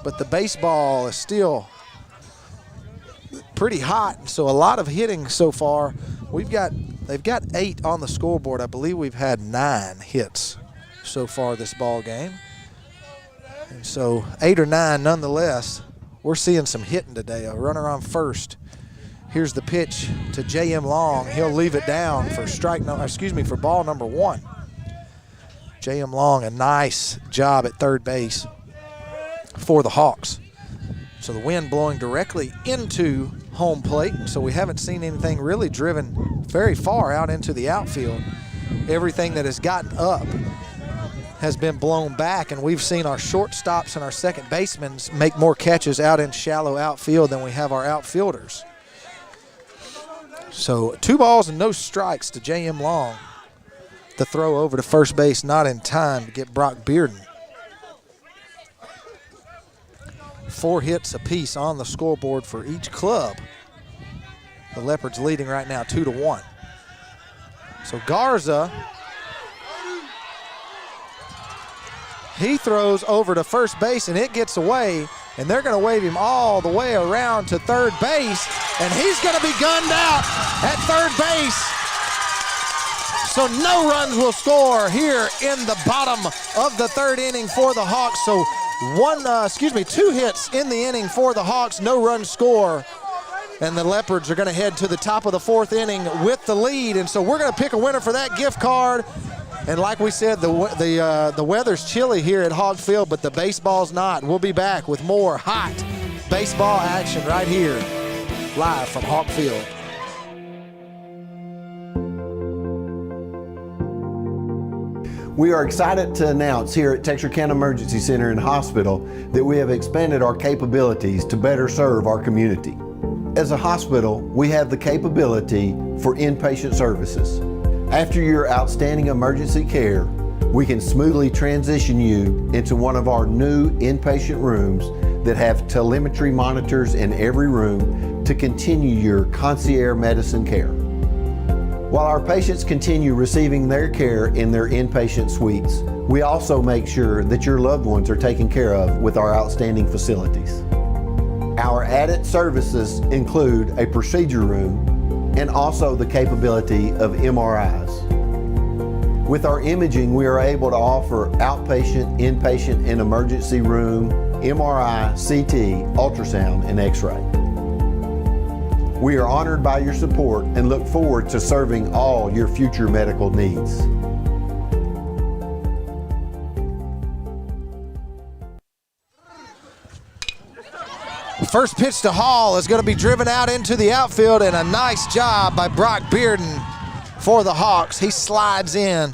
but the baseball is still pretty hot. So a lot of hitting so far. They've got 8 on the scoreboard. I believe we've had 9 hits so far this ball game. And so 8 or 9 nonetheless. We're seeing some hitting today. A runner on first. Here's the pitch to J.M. Long. He'll leave it down for for ball number 1. J.M. Long, a nice job at third base for the Hawks. So the wind blowing directly into home plate, so we haven't seen anything really driven very far out into the outfield. Everything that has gotten up has been blown back, and we've seen our shortstops and our second basemen make more catches out in shallow outfield than we have our outfielders. So 2 balls and no strikes to J.M. Long. The throw over to first base, not in time to get Brock Bearden. 4 hits apiece on the scoreboard for each club. The Leopards leading right now 2-1. So Garza, he throws over to first base, and it gets away, and they're going to wave him all the way around to third base, and he's going to be gunned out at third base. So no runs will score here in the bottom of the 3rd inning for the Hawks. So 2 hits in the inning for the Hawks, no run score. And the Leopards are going to head to the top of the 4th inning with the lead. And so we're going to pick a winner for that gift card. And like we said, the weather's chilly here at Hog Field, but the baseball's not. We'll be back with more hot baseball action right here, live from Hawk Field. We are excited to announce here at Texarkana Emergency Center and Hospital that we have expanded our capabilities to better serve our community. As a hospital, we have the capability for inpatient services. After your outstanding emergency care, we can smoothly transition you into one of our new inpatient rooms that have telemetry monitors in every room to continue your concierge medicine care. While our patients continue receiving their care in their inpatient suites, we also make sure that your loved ones are taken care of with our outstanding facilities. Our added services include a procedure room and also the capability of MRIs. With our imaging, we are able to offer outpatient, inpatient, and emergency room, MRI, CT, ultrasound, and X-ray. We are honored by your support and look forward to serving all your future medical needs. First pitch to Hall is going to be driven out into the outfield, and a nice job by Brock Bearden for the Hawks. He slides in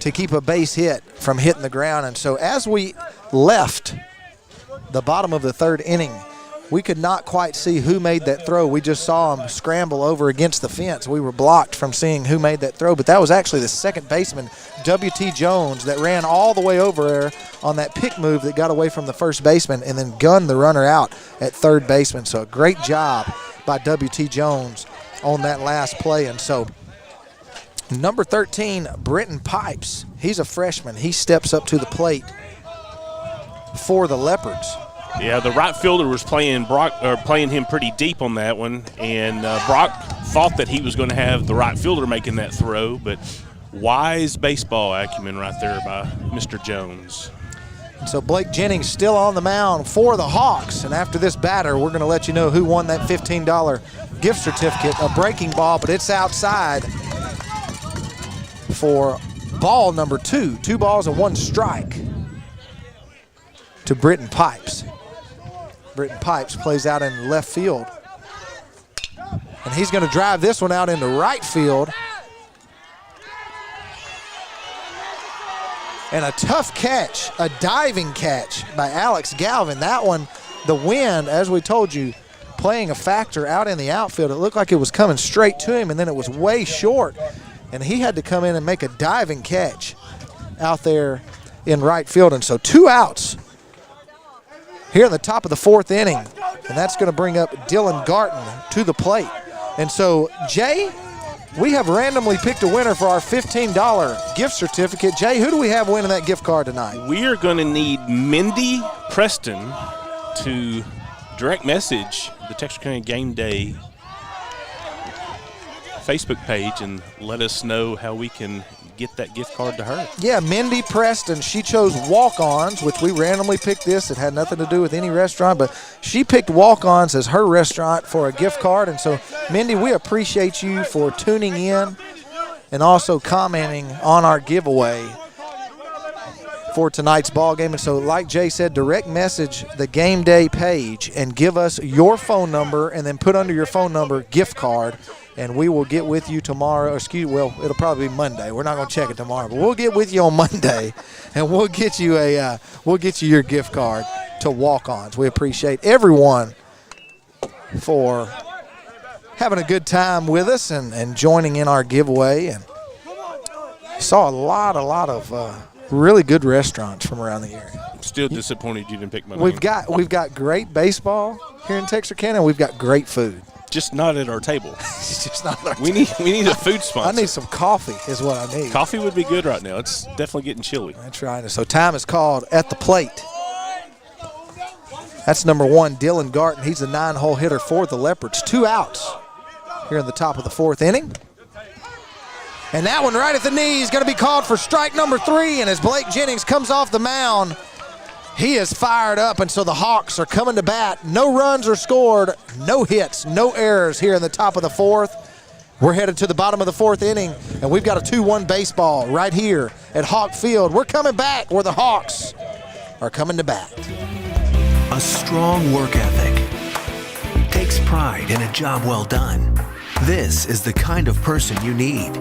to keep a base hit from hitting the ground. And so as we left the bottom of the third inning, we could not quite see who made that throw. We just saw him scramble over against the fence. We were blocked from seeing who made that throw, but that was actually the second baseman, W.T. Jones, that ran all the way over there on that pick move that got away from the first baseman and then gunned the runner out at third baseman. So a great job by W.T. Jones on that last play. And so number 13, Brenton Pipes, he's a freshman. He steps up to the plate for the Leopards. Yeah, the right fielder was playing him pretty deep on that one, and Brock thought that he was going to have the right fielder making that throw, but wise baseball acumen right there by Mr. Jones. So Blake Jennings still on the mound for the Hawks, and after this batter, we're going to let you know who won that $15 gift certificate, a breaking ball, but it's outside for ball number 2. 2 balls and 1 strike to Brenton Pipes. Brenton Pipes plays out in left field. And he's going to drive this one out into right field. And a tough catch, a diving catch by Alex Galvin. That one, the wind, as we told you, playing a factor out in the outfield. It looked like it was coming straight to him, and then it was way short. And he had to come in and make a diving catch out there in right field. And so 2 outs here in the top of the 4th inning, and that's going to bring up Dylan Garton to the plate. And so, Jay, we have randomly picked a winner for our $15 gift certificate. Jay, who do we have winning that gift card tonight? We are going to need Mindy Preston to direct message the Texarkana Game Day Facebook page and let us know how we can get that gift card to her. Yeah, Mindy Preston, she chose Walk-Ons, which we randomly picked this. It had nothing to do with any restaurant, but she picked Walk-Ons as her restaurant for a gift card. And so, Mindy, we appreciate you for tuning in and also commenting on our giveaway for tonight's ball game. And so, like Jay said, direct message the Game Day page and give us your phone number, and then put under your phone number gift card. And we will get with you tomorrow. It'll probably be Monday. We're not going to check it tomorrow, but we'll get with you on Monday, and we'll get you your gift card to Walk-Ons. We appreciate everyone for having a good time with us and joining in our giveaway. And saw a lot of really good restaurants from around the area. I'm still disappointed you didn't pick my name. We've got great baseball here in Texarkana, and we've got great food. Just not at our table. It's just not at our we need a food sponsor. I need some coffee is what I need. Coffee would be good right now. It's definitely getting chilly. That's right. So time is called at the plate. That's number 1, Dylan Garton. He's a 9-hole hitter for the Leopards. 2 outs here in the top of the 4th inning. And that one right at the knee is going to be called for strike number 3. And as Blake Jennings comes off the mound, he is fired up, and so the Hawks are coming to bat. No runs are scored, no hits, no errors here in the top of the 4th. We're headed to the bottom of the 4th inning, and we've got a 2-1 baseball right here at Hawk Field. We're coming back where the Hawks are coming to bat. A strong work ethic takes pride in a job well done. This is the kind of person you need.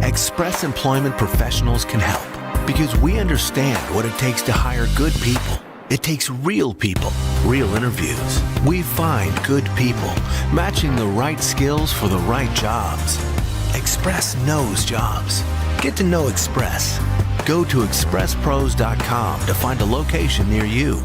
Express Employment Professionals can help. Because we understand what it takes to hire good people. It takes real people, real interviews. We find good people, matching the right skills for the right jobs. Express knows jobs. Get to know Express. Go to expresspros.com to find a location near you.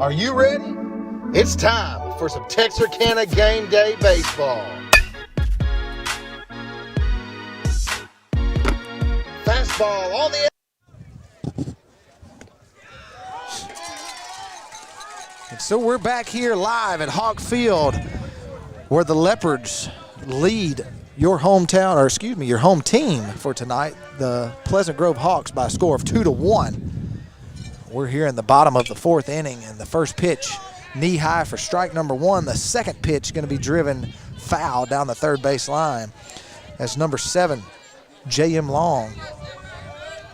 Are you ready? It's time for some Texarkana Game Day Baseball. Fastball on the... And so we're back here live at Hawk Field where the Leopards lead your hometown, or excuse me, your home team for tonight, the Pleasant Grove Hawks, by a score of 2-1. We're here in the bottom of the fourth inning, and the first pitch knee high for strike number one. The second pitch going to be driven foul down the third base line as number 7, J.M. Long,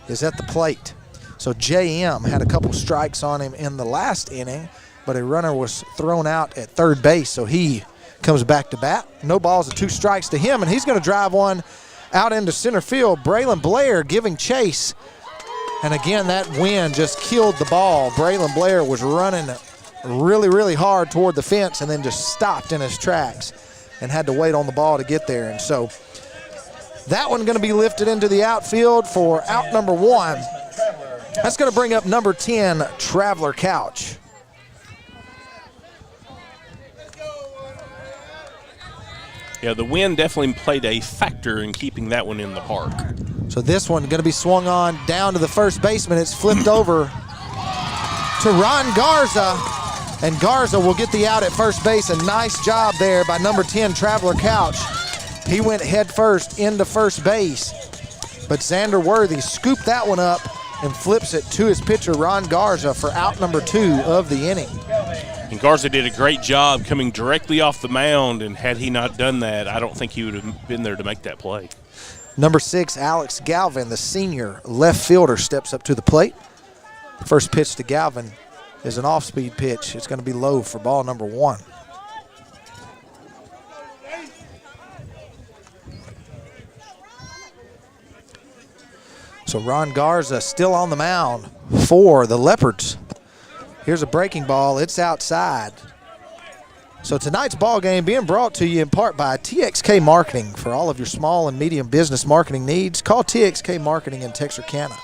is at the plate. So J.M. had a couple strikes on him in the last inning, but a runner was thrown out at third base, so he comes back to bat. No balls and 2 strikes to him, and he's going to drive one out into center field. Braylon Blair giving chase. And again, that wind just killed the ball. Braylon Blair was running really, really hard toward the fence and then just stopped in his tracks and had to wait on the ball to get there. And so that one going to be lifted into the outfield for out number 1. That's going to bring up number 10, Traveler Couch. Yeah, the wind definitely played a factor in keeping that one in the park. So this one going to be swung on down to the first baseman. It's flipped over to Ron Garza, and Garza will get the out at first base. A nice job there by number 10, Traveler Couch. He went head first into first base, but Xander Worthy scooped that one up and flips it to his pitcher, Ron Garza, for out number 2 of the inning. And Garza did a great job coming directly off the mound, and had he not done that, I don't think he would have been there to make that play. Number 6, Alex Galvin, the senior left fielder, steps up to the plate. First pitch to Galvin is an off-speed pitch. It's going to be low for ball number 1. So Ron Garza still on the mound for the Leopards. Here's a breaking ball. It's outside. So tonight's ball game being brought to you in part by TXK Marketing. For all of your small and medium business marketing needs, call TXK Marketing in Texarkana.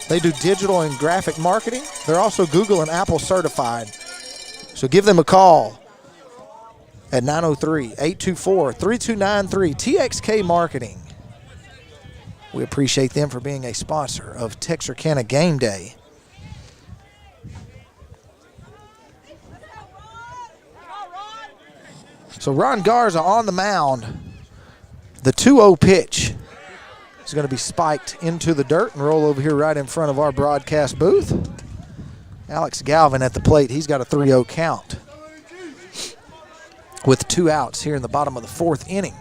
They do digital and graphic marketing. They're also Google and Apple certified. So give them a call at 903-824-3293. TXK Marketing. We appreciate them for being a sponsor of Texarkana Game Day. So Ron Garza on the mound. The 2-0 pitch is going to be spiked into the dirt and roll over here right in front of our broadcast booth. Alex Galvin at the plate. He's got a 3-0 count with 2 outs here in the bottom of the 4th inning.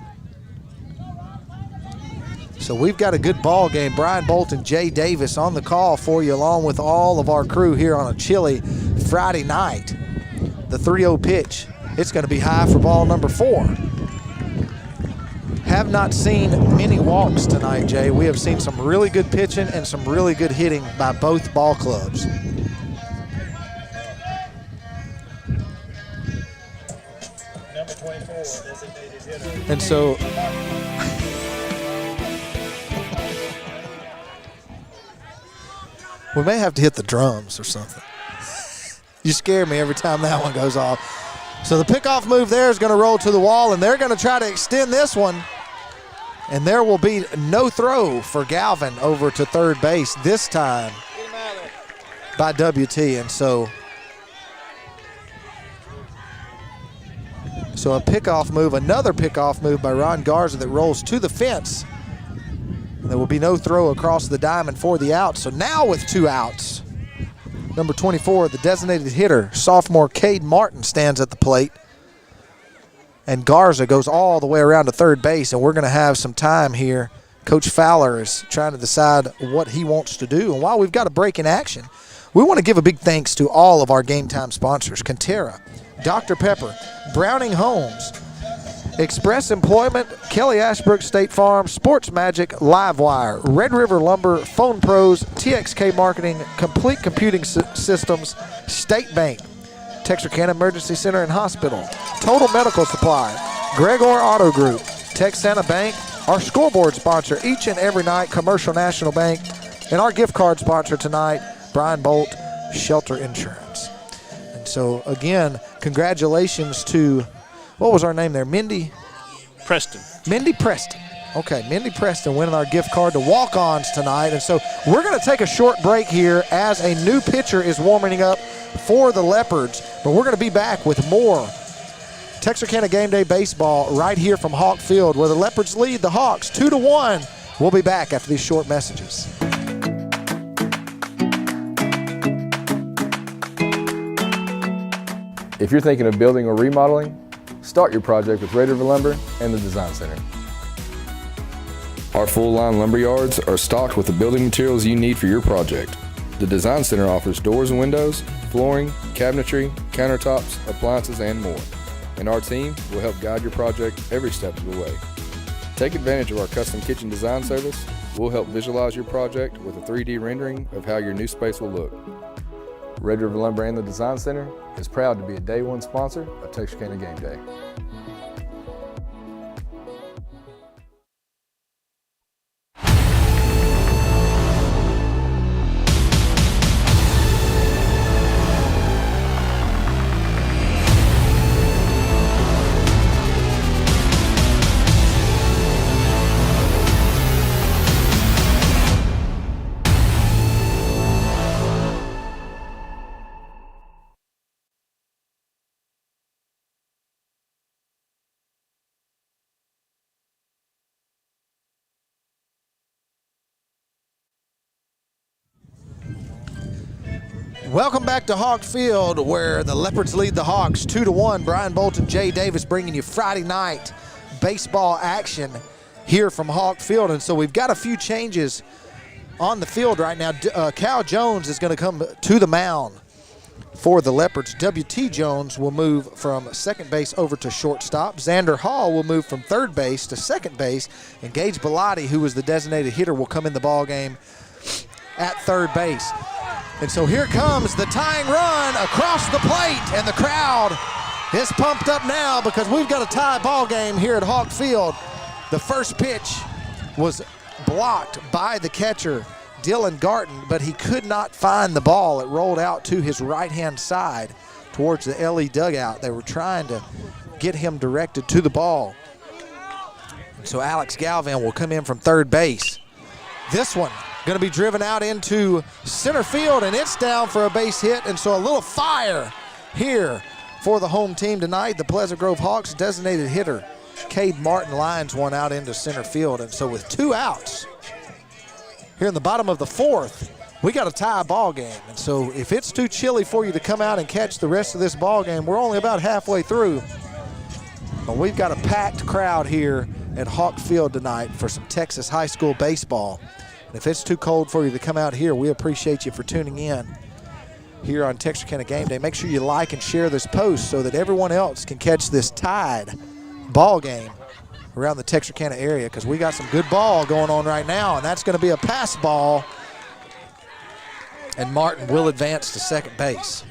So we've got a good ball game. Brian Bolton, Jay Davis on the call for you, along with all of our crew here on a chilly Friday night. The 3-0 pitch. It's going to be high for ball number 4. Have not seen many walks tonight, Jay. We have seen some really good pitching and some really good hitting by both ball clubs. Number 24, designated hitter. And so we may have to hit the drums or something. You scare me every time that one goes off. So the pickoff move there is going to roll to the wall, and they're going to try to extend this one. And there will be no throw for Galvin over to third base this time by WT. And so a pickoff move, another pickoff move by Ron Garza that rolls to the fence. There will be no throw across the diamond for the out. So now with 2 outs, Number 24, the designated hitter, sophomore Cade Martin, stands at the plate. And Garza goes all the way around to third base, and we're going to have some time here. Coach Fowler is trying to decide what he wants to do. And while we've got a break in action, we want to give a big thanks to all of our Game Time sponsors: Conterra, Dr. Pepper, Browning Homes, Express Employment, Kelly Ashbrook State Farm, Sports Magic, Livewire, Red River Lumber, Phone Pros, TXK Marketing, Complete Computing Systems, State Bank, Texarkana Emergency Center and Hospital, Total Medical Supply, Gregor Auto Group, Texana Bank, our scoreboard sponsor each and every night, Commercial National Bank, and our gift card sponsor tonight, Brian Bolt, Shelter Insurance. And so, again, congratulations to, what was our name there, Mindy? Preston. Mindy Preston. Okay, Mindy Preston winning our gift card to walk-ons tonight. And so we're going to take a short break here as a new pitcher is warming up for the Leopards. But we're going to be back with more Texarkana Game Day Baseball right here from Hawk Field, where the Leopards lead the Hawks 2-1. We'll be back after these short messages. If you're thinking of building or remodeling, start your project with Red River Lumber and the Design Center. Our full-line lumber yards are stocked with the building materials you need for your project. The Design Center offers doors and windows, flooring, cabinetry, countertops, appliances, and more. And our team will help guide your project every step of the way. Take advantage of our custom kitchen design service. We'll help visualize your project with a 3D rendering of how your new space will look. Red River Lumber and the Design Center is proud to be a Day One sponsor of Texarkana Game Day. Welcome back to Hawk Field, where the Leopards lead the Hawks 2-1. Brian Bolt and Jay Davis bringing you Friday night baseball action here from Hawk Field. And so we've got a few changes on the field right now. Cal Jones is going to come to the mound for the Leopards. W.T. Jones will move from second base over to shortstop. Xander Hall will move from third base to second base. And Gage Bellotti, who was the designated hitter, will come in the ball game at third base. And so here comes the tying run across the plate, and the crowd is pumped up now because we've got a tie ball game here at Hawk Field. The first pitch was blocked by the catcher, Dylan Garton, but he could not find the ball. It rolled out to his right-hand side towards the LE dugout. They were trying to get him directed to the ball. And so Alex Galvan will come in from third base. This one going to be driven out into center field, and it's down for a base hit. And so a little fire here for the home team tonight. The Pleasant Grove Hawks designated hitter Cade Martin lines one out into center field. And so with 2 outs here in the bottom of the fourth, we got a tie ball game. And so if it's too chilly for you to come out and catch the rest of this ball game, we're only about halfway through. But we've got a packed crowd here at Hawk Field tonight for some Texas high school baseball. And if it's too cold for you to come out here, we appreciate you for tuning in here on Texarkana Game Day. Make sure you like and share this post so that everyone else can catch this tied ball game around the Texarkana area, because we got some good ball going on right now, and that's going to be a pass ball, and Martin will advance to second base.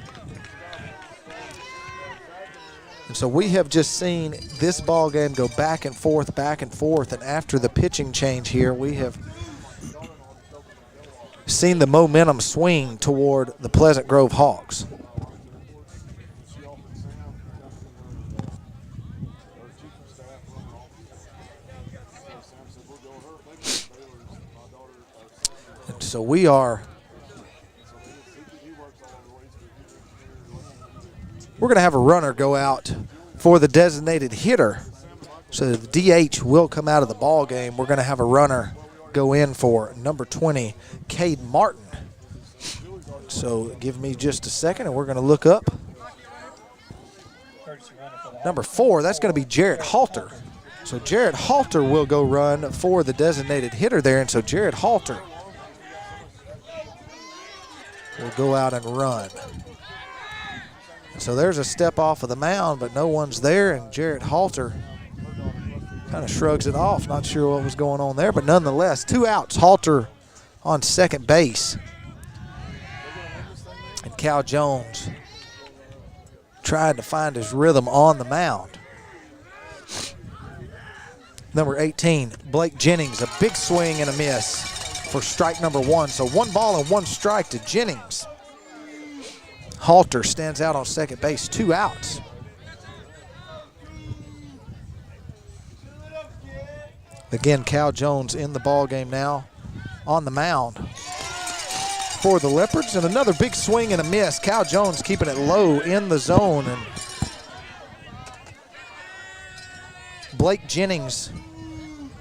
And so we have just seen this ball game go back and forth, and after the pitching change here, we have seen the momentum swing toward the Pleasant Grove Hawks. And so we're going to have a runner go out for the designated hitter. So the DH will come out of the ball game. We're going to have a runner go in for number 20, Cade Martin. So give me just a second, and we're going to look up number 4. That's going to be Jarrett Halter. So Jarrett Halter will go run for the designated hitter there, and so Jarrett Halter will go out and run. So there's a step off of the mound, but no one's there, and Jarrett Halter kind of shrugs it off. Not sure what was going on there, but nonetheless, 2 outs. Halter on second base. And Cal Jones trying to find his rhythm on the mound. Number 18, Blake Jennings, a big swing and a miss for strike number 1. So 1 ball and 1 strike to Jennings. Halter stands out on second base, 2 outs. Again, Cal Jones in the ball game now on the mound for the Leopards, and another big swing and a miss. Cal Jones keeping it low in the zone, and Blake Jennings,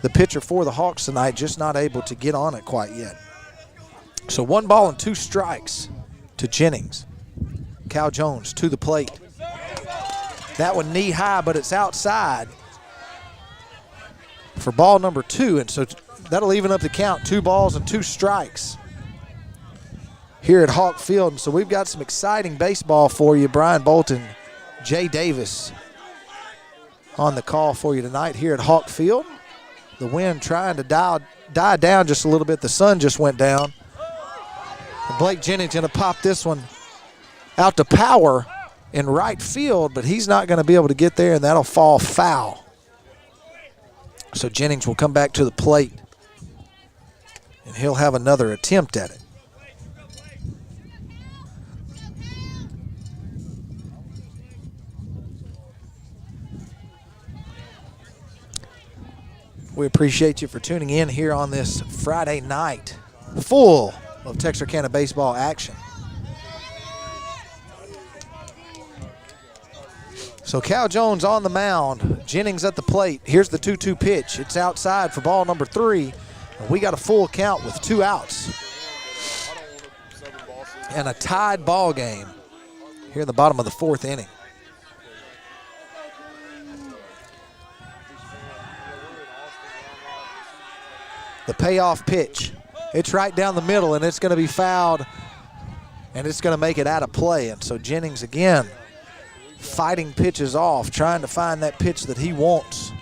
the pitcher for the Hawks tonight, just not able to get on it quite yet. So 1 ball and 2 strikes to Jennings. Cal Jones to the plate. That one knee high, but it's outside for ball number 2, and so that'll even up the count. 2 balls and 2 strikes here at Hawk Field. And so we've got some exciting baseball for you. Brian Bolton, Jay Davis on the call for you tonight here at Hawk Field. The wind trying to die down just a little bit. The sun just went down. And Blake Jennings going to pop this one out to power in right field, but he's not going to be able to get there, and that'll fall foul. So Jennings will come back to the plate, and he'll have another attempt at it. We appreciate you for tuning in here on this Friday night, full of Texarkana baseball action. So Cal Jones on the mound, Jennings at the plate. Here's the 2-2 pitch. It's outside for ball number 3. And we got a full count with 2 outs. And a tied ball game here in the bottom of the 4th inning. The payoff pitch. It's right down the middle, and it's going to be fouled, and it's going to make it out of play. And so Jennings again fighting pitches off, trying to find that pitch that he wants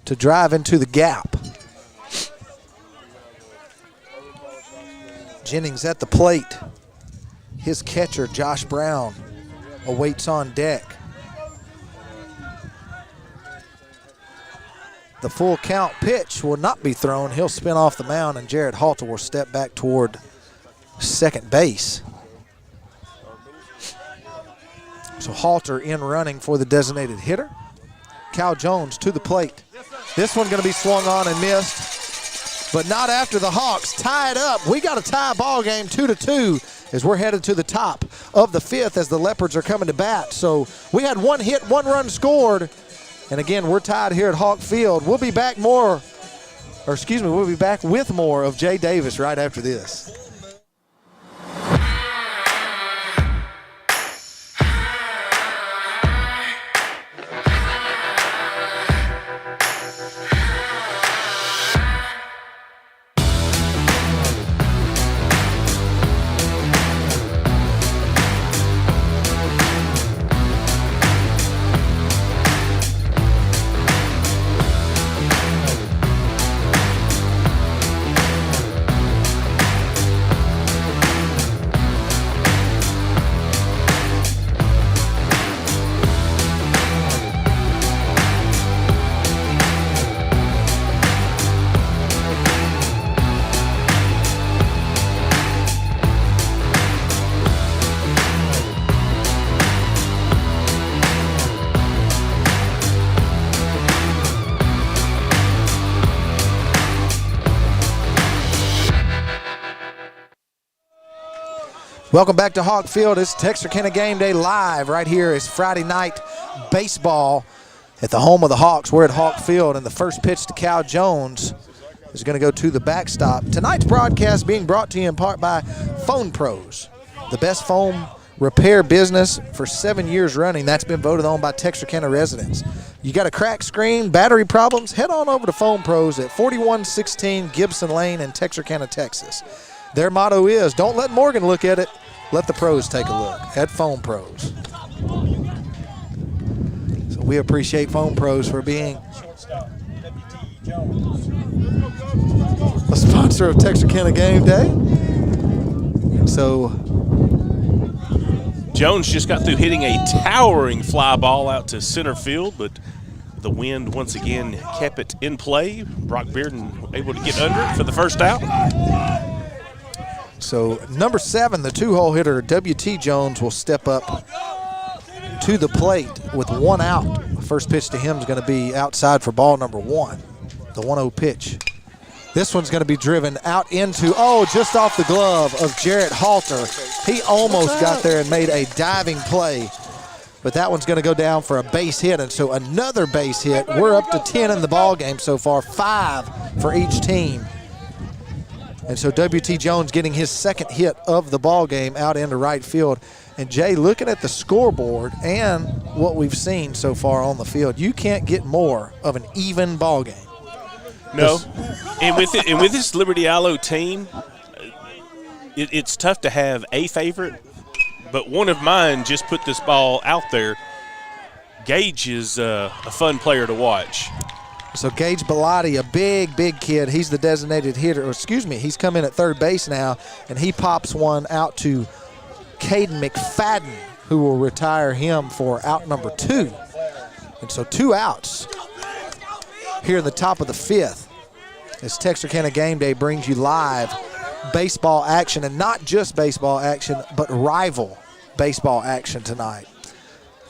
to drive into the gap. Jennings at the plate. His catcher, Josh Brown, awaits on deck. The full count pitch will not be thrown. He'll spin off the mound, and Jarrett Halter will step back toward second base. So Halter in running for the designated hitter. Cal Jones to the plate. This one going to be swung on and missed, but not after the Hawks tie it up. We got a tie ball game, 2-2, as we're headed to the top of the 5th as the Leopards are coming to bat. So we had 1 hit, 1 run scored, and again, we're tied here at Hawk Field. We'll be back we'll be back with more of Jay Davis right after this. Welcome back to Hawk Field. It's Texarkana Game Day Live right here. It's Friday night baseball at the home of the Hawks. We're at Hawk Field, and the first pitch to Cal Jones is going to go to the backstop. Tonight's broadcast being brought to you in part by Phone Pros, the best phone repair business for 7 years running. That's been voted on by Texarkana residents. You got a cracked screen, battery problems, head on over to Phone Pros at 4116 Gibson Lane in Texarkana, Texas. Their motto is, don't let Morgan look at it, let the pros take a look at Phone Pros. So we appreciate Phone Pros for being a sponsor of Texarkana Game Day. So Jones just got through hitting a towering fly ball out to center field, but the wind once again kept it in play. Brock Bearden able to get under it for the first out. So number 7, the 2-hole hitter, W.T. Jones, will step up to the plate with 1 out. The first pitch to him is going to be outside for ball number 1, the 1-0 pitch. This one's going to be driven out into, just off the glove of Jarrett Halter. He almost got there and made a diving play, but that one's going to go down for a base hit, and so another base hit. We're up to 10 in the ball game so far, 5 for each team. And so W.T. Jones getting his second hit of the ball game out into right field. And Jay, looking at the scoreboard and what we've seen so far on the field, you can't get more of an even ball game. No, and with this Liberty Eylau team, it's tough to have a favorite, but one of mine just put this ball out there. Gage is a fun player to watch. So Gage Bellotti, a big kid, he's the designated hitter. He's come in at third base now, and he pops one out to Caden McFadden, who will retire him for out number 2. And so 2 outs here in the top of the 5th as Texarkana Game Day brings you live baseball action, and not just baseball action, but rival baseball action tonight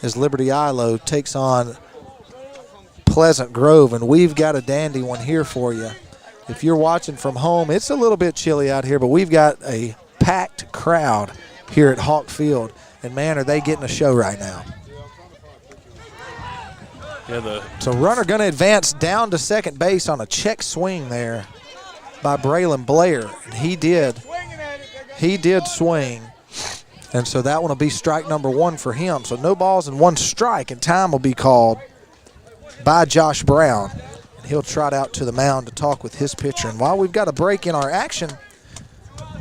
as Liberty Eylau takes on Pleasant Grove, and we've got a dandy one here for you. If you're watching from home, it's a little bit chilly out here, but we've got a packed crowd here at Hawk Field, and man, are they getting a show right now. So runner going to advance down to second base on a check swing there by Braylon Blair. And he did swing. And so that one will be strike number 1 for him. So no balls and 1 strike, and time will be called by Josh Brown. And he'll trot out to the mound to talk with his pitcher. And while we've got a break in our action,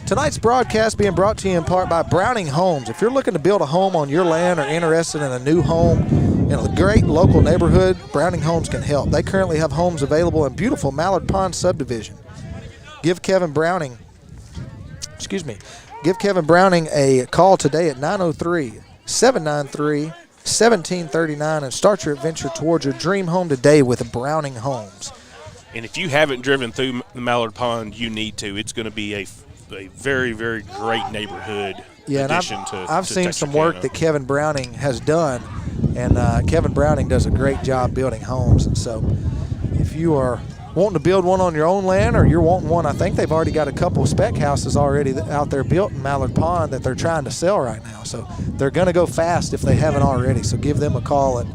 tonight's broadcast being brought to you in part by Browning Homes. If you're looking to build a home on your land or interested in a new home in a great local neighborhood, Browning Homes can help. They currently have homes available in beautiful Mallard Pond subdivision. Give Kevin Browning a call today at 903-793-1739 and start your adventure towards your dream home today with Browning Homes. And if you haven't driven through the Mallard Pond, you need to. It's going to be a very, very great neighborhood addition I've seen some work that Kevin Browning has done, and Kevin Browning does a great job building homes. And so if you are wanting to build one on your own land, or you're wanting one, I think they've already got a couple of spec houses already out there built in Mallard Pond that they're trying to sell right now. So they're going to go fast if they haven't already. So give them a call at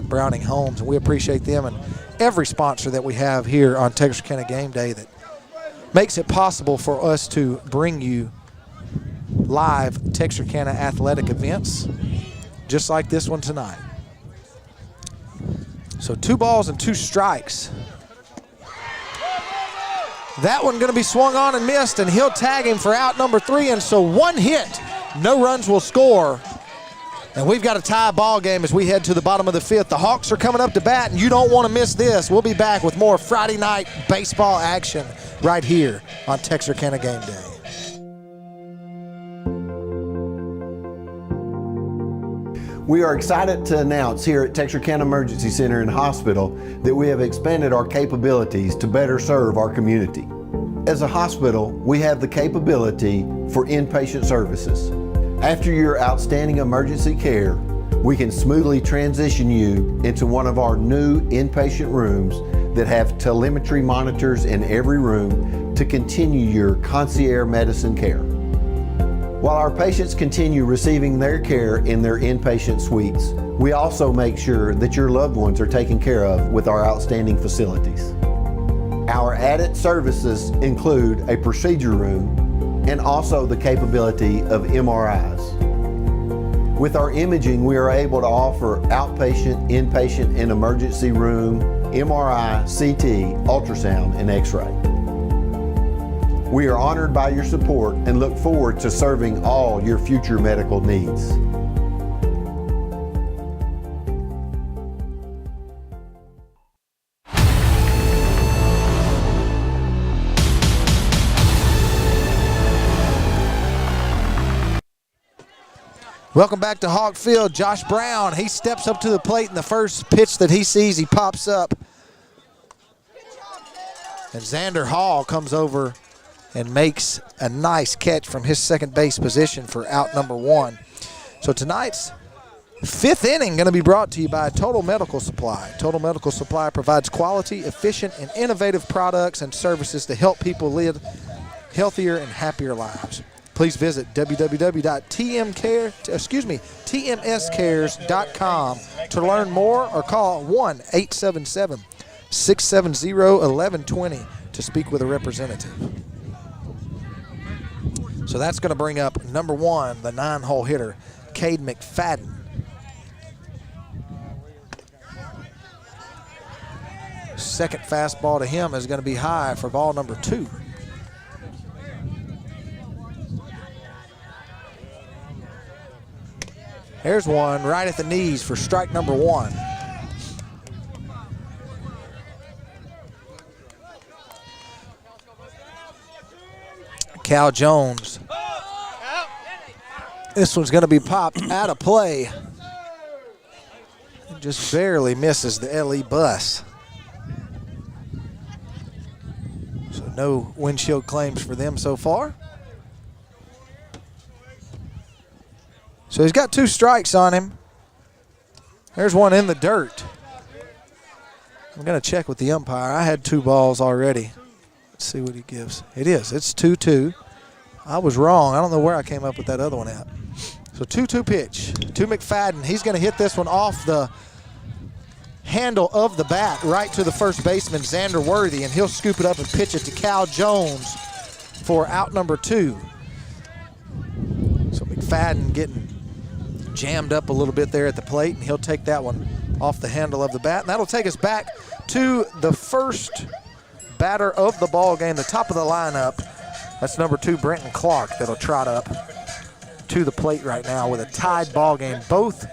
Browning Homes, and we appreciate them and every sponsor that we have here on Texarkana Game Day that makes it possible for us to bring you live Texarkana athletic events just like this one tonight. So 2 balls and 2 strikes. That one going to be swung on and missed, and he'll tag him for out number 3, and so 1 hit, no runs will score. And we've got a tie ball game as we head to the bottom of the 5th. The Hawks are coming up to bat, and you don't want to miss this. We'll be back with more Friday night baseball action right here on Texarkana Game Day. We are excited to announce here at Texarkana Emergency Center and Hospital that we have expanded our capabilities to better serve our community. As a hospital, we have the capability for inpatient services. After your outstanding emergency care, we can smoothly transition you into one of our new inpatient rooms that have telemetry monitors in every room to continue your concierge medicine care. While our patients continue receiving their care in their inpatient suites, we also make sure that your loved ones are taken care of with our outstanding facilities. Our added services include a procedure room and also the capability of MRIs. With our imaging, we are able to offer outpatient, inpatient, and emergency room, MRI, CT, ultrasound, and X-ray. We are honored by your support and look forward to serving all your future medical needs. Welcome back to Hog Field. Josh Brown, he steps up to the plate, and the first pitch that he sees, he pops up. And Xander Hall comes over and makes a nice catch from his second base position for out number 1. So tonight's 5th inning going to be brought to you by Total Medical Supply. Total Medical Supply provides quality, efficient, and innovative products and services to help people live healthier and happier lives. Please visit tmscares.com to learn more or call 1-877-670-1120 to speak with a representative. So that's going to bring up number 1, the 9-hole hitter, Cade McFadden. Second fastball to him is going to be high for ball number 2. There's one right at the knees for strike number 1. Cal Jones. This one's going to be popped out of play. Just barely misses the LE bus. So no windshield claims for them so far. So he's got 2 strikes on him. There's one in the dirt. I'm going to check with the umpire. I had 2 balls already. Let's see what he gives. It is. It's 2-2. I was wrong. I don't know where I came up with that other one at. So 2-2 pitch to McFadden. He's going to hit this one off the handle of the bat right to the first baseman, Xander Worthy, and he'll scoop it up and pitch it to Cal Jones for out number 2. So McFadden getting jammed up a little bit there at the plate, and he'll take that one off the handle of the bat. And that'll take us back to the first batter of the ball game, the top of the lineup. That's number 2, Brenton Clark, that'll trot up to the plate right now with a tied ball game. Both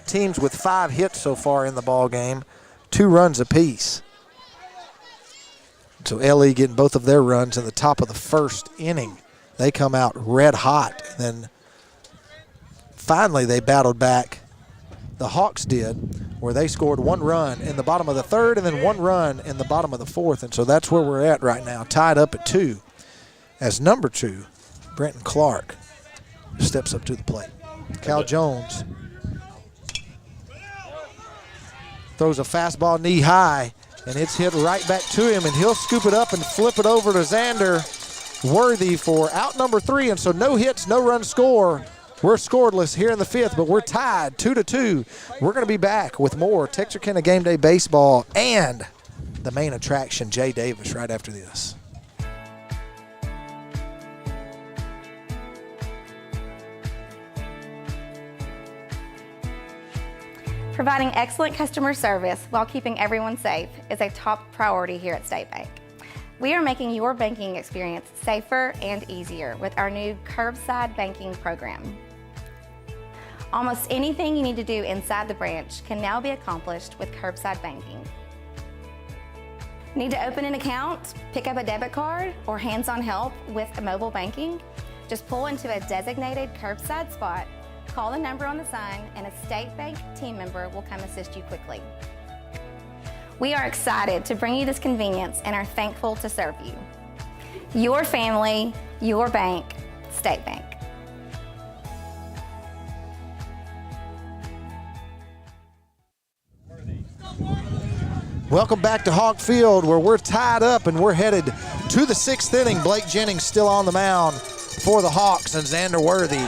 teams with 5 hits so far in the ball game, 2 runs apiece. So LE getting both of their runs in the top of the first inning. They come out red hot, and then finally they battled back. The Hawks did, where they scored 1 run in the bottom of the 3rd and then 1 run in the bottom of the 4th. And so that's where we're at right now, tied up at 2, as number 2, Brenton Clark, steps up to the plate. Cal Jones throws a fastball knee high, and it's hit right back to him, and he'll scoop it up and flip it over to Xander Worthy for out number 3. And so no hits, no run score. We're scoreless here in the 5th, but we're tied 2-2. We're going to be back with more Texarkana Game Day Baseball and the main attraction, Jay Davis, right after this. Providing excellent customer service while keeping everyone safe is a top priority here at State Bank. We are making your banking experience safer and easier with our new curbside banking program. Almost anything you need to do inside the branch can now be accomplished with curbside banking. Need to open an account, pick up a debit card, or hands-on help with mobile banking? Just pull into a designated curbside spot, call the number on the sign, and a State Bank team member will come assist you quickly. We are excited to bring you this convenience and are thankful to serve you. Your family, your bank, State Bank. Welcome back to Hog Field, where we're tied up and we're headed to the 6th inning. Blake Jennings still on the mound for the Hawks, and Xander Worthy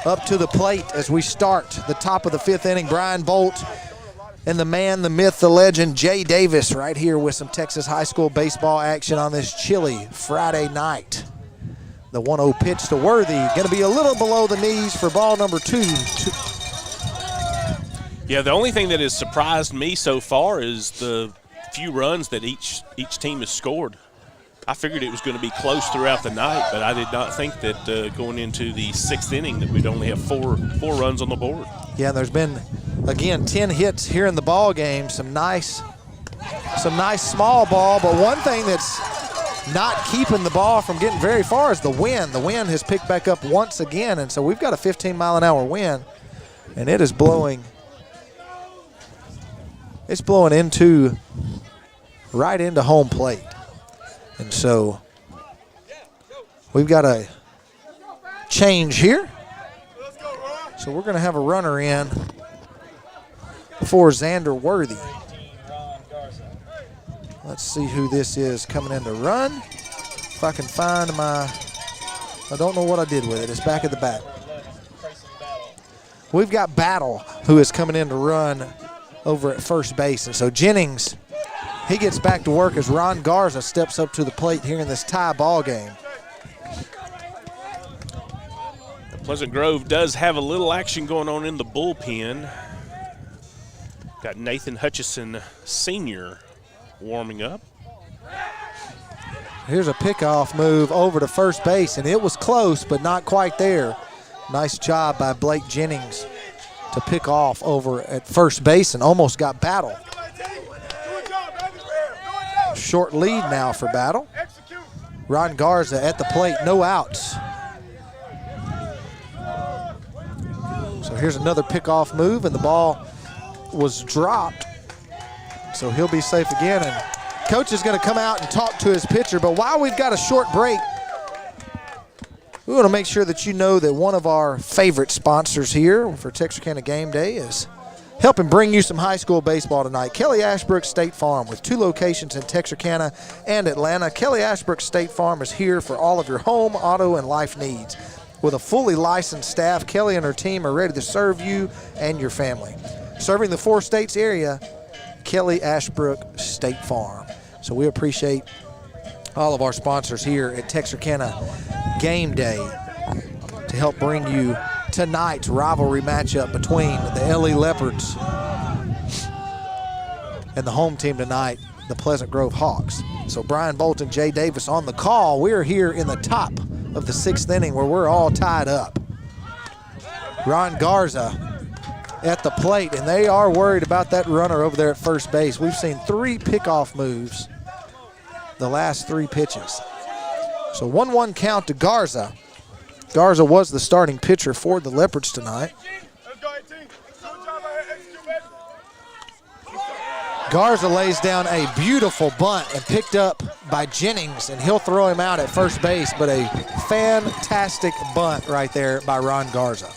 up to the plate as we start the top of the 5th inning. Brian Bolt And the man, the myth, the legend, Jay Davis, right here with some Texas high school baseball action on this chilly Friday night. The 1-0 pitch to Worthy, going to be a little below the knees for ball number 2. Yeah, the only thing that has surprised me so far is the few runs that each team has scored. I figured it was going to be close throughout the night, but I did not think that going into the 6th inning that we'd only have four runs on the board. Yeah, there's been, again, 10 hits here in the ball game. Some nice small ball, but one thing that's not keeping the ball from getting very far is the wind. The wind has picked back up once again, and so we've got a 15-mile-an-hour wind, and it is blowing. It's blowing right into home plate. And so we've got a change here. So we're going to have a runner in for Xander Worthy. Let's see who this is coming in to run. If I can find I don't know what I did with it. It's back at the bat. We've got Battle, who is coming in to run over at first base. And so Jennings, he gets back to work as Ron Garza steps up to the plate here in this tie ball game. Pleasant Grove does have a little action going on in the bullpen. Got Nathan Hutchison Sr. warming up. Here's a pickoff move over to first base, and it was close, but not quite there. Nice job by Blake Jennings to pick off over at first base and almost got Battle. Short lead now for Battle. Ron Garza at the plate, no outs. So here's another pickoff move, and the ball was dropped. So he'll be safe again, and coach is going to come out and talk to his pitcher. But while we've got a short break, we want to make sure that you know that one of our favorite sponsors here for Texarkana Game Day is helping bring you some high school baseball tonight. Kelly Ashbrook State Farm, with 2 locations in Texarkana and Atlanta. Kelly Ashbrook State Farm is here for all of your home, auto, and life needs. With a fully licensed staff, Kelly and her team are ready to serve you and your family. Serving the 4 states area, Kelly Ashbrook State Farm. So we appreciate all of our sponsors here at Texarkana Game Day to help bring you tonight's rivalry matchup between the Eylau Leopards and the home team tonight, the Pleasant Grove Hawks. So Brian Bolton, Jay Davis on the call. We're here in the top of the 6th inning where we're all tied up. Ron Garza at the plate, and they are worried about that runner over there at first base. We've seen 3 pickoff moves the last 3 pitches. So 1-1 count to Garza. Garza was the starting pitcher for the Leopards tonight. Garza lays down a beautiful bunt and picked up by Jennings, and he'll throw him out at first base, but a fantastic bunt right there by Ron Garza.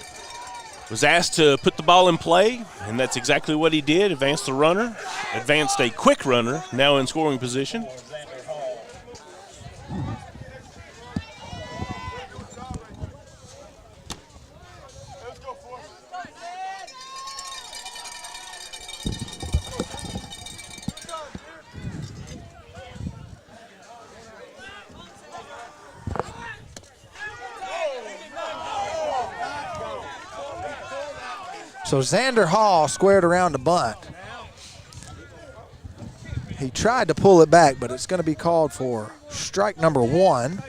Was asked to put the ball in play, and that's exactly what he did. Advanced the runner, advanced a quick runner, now in scoring position. So Xander Hall squared around the bunt. He tried to pull it back, but it's going to be called for strike number 1.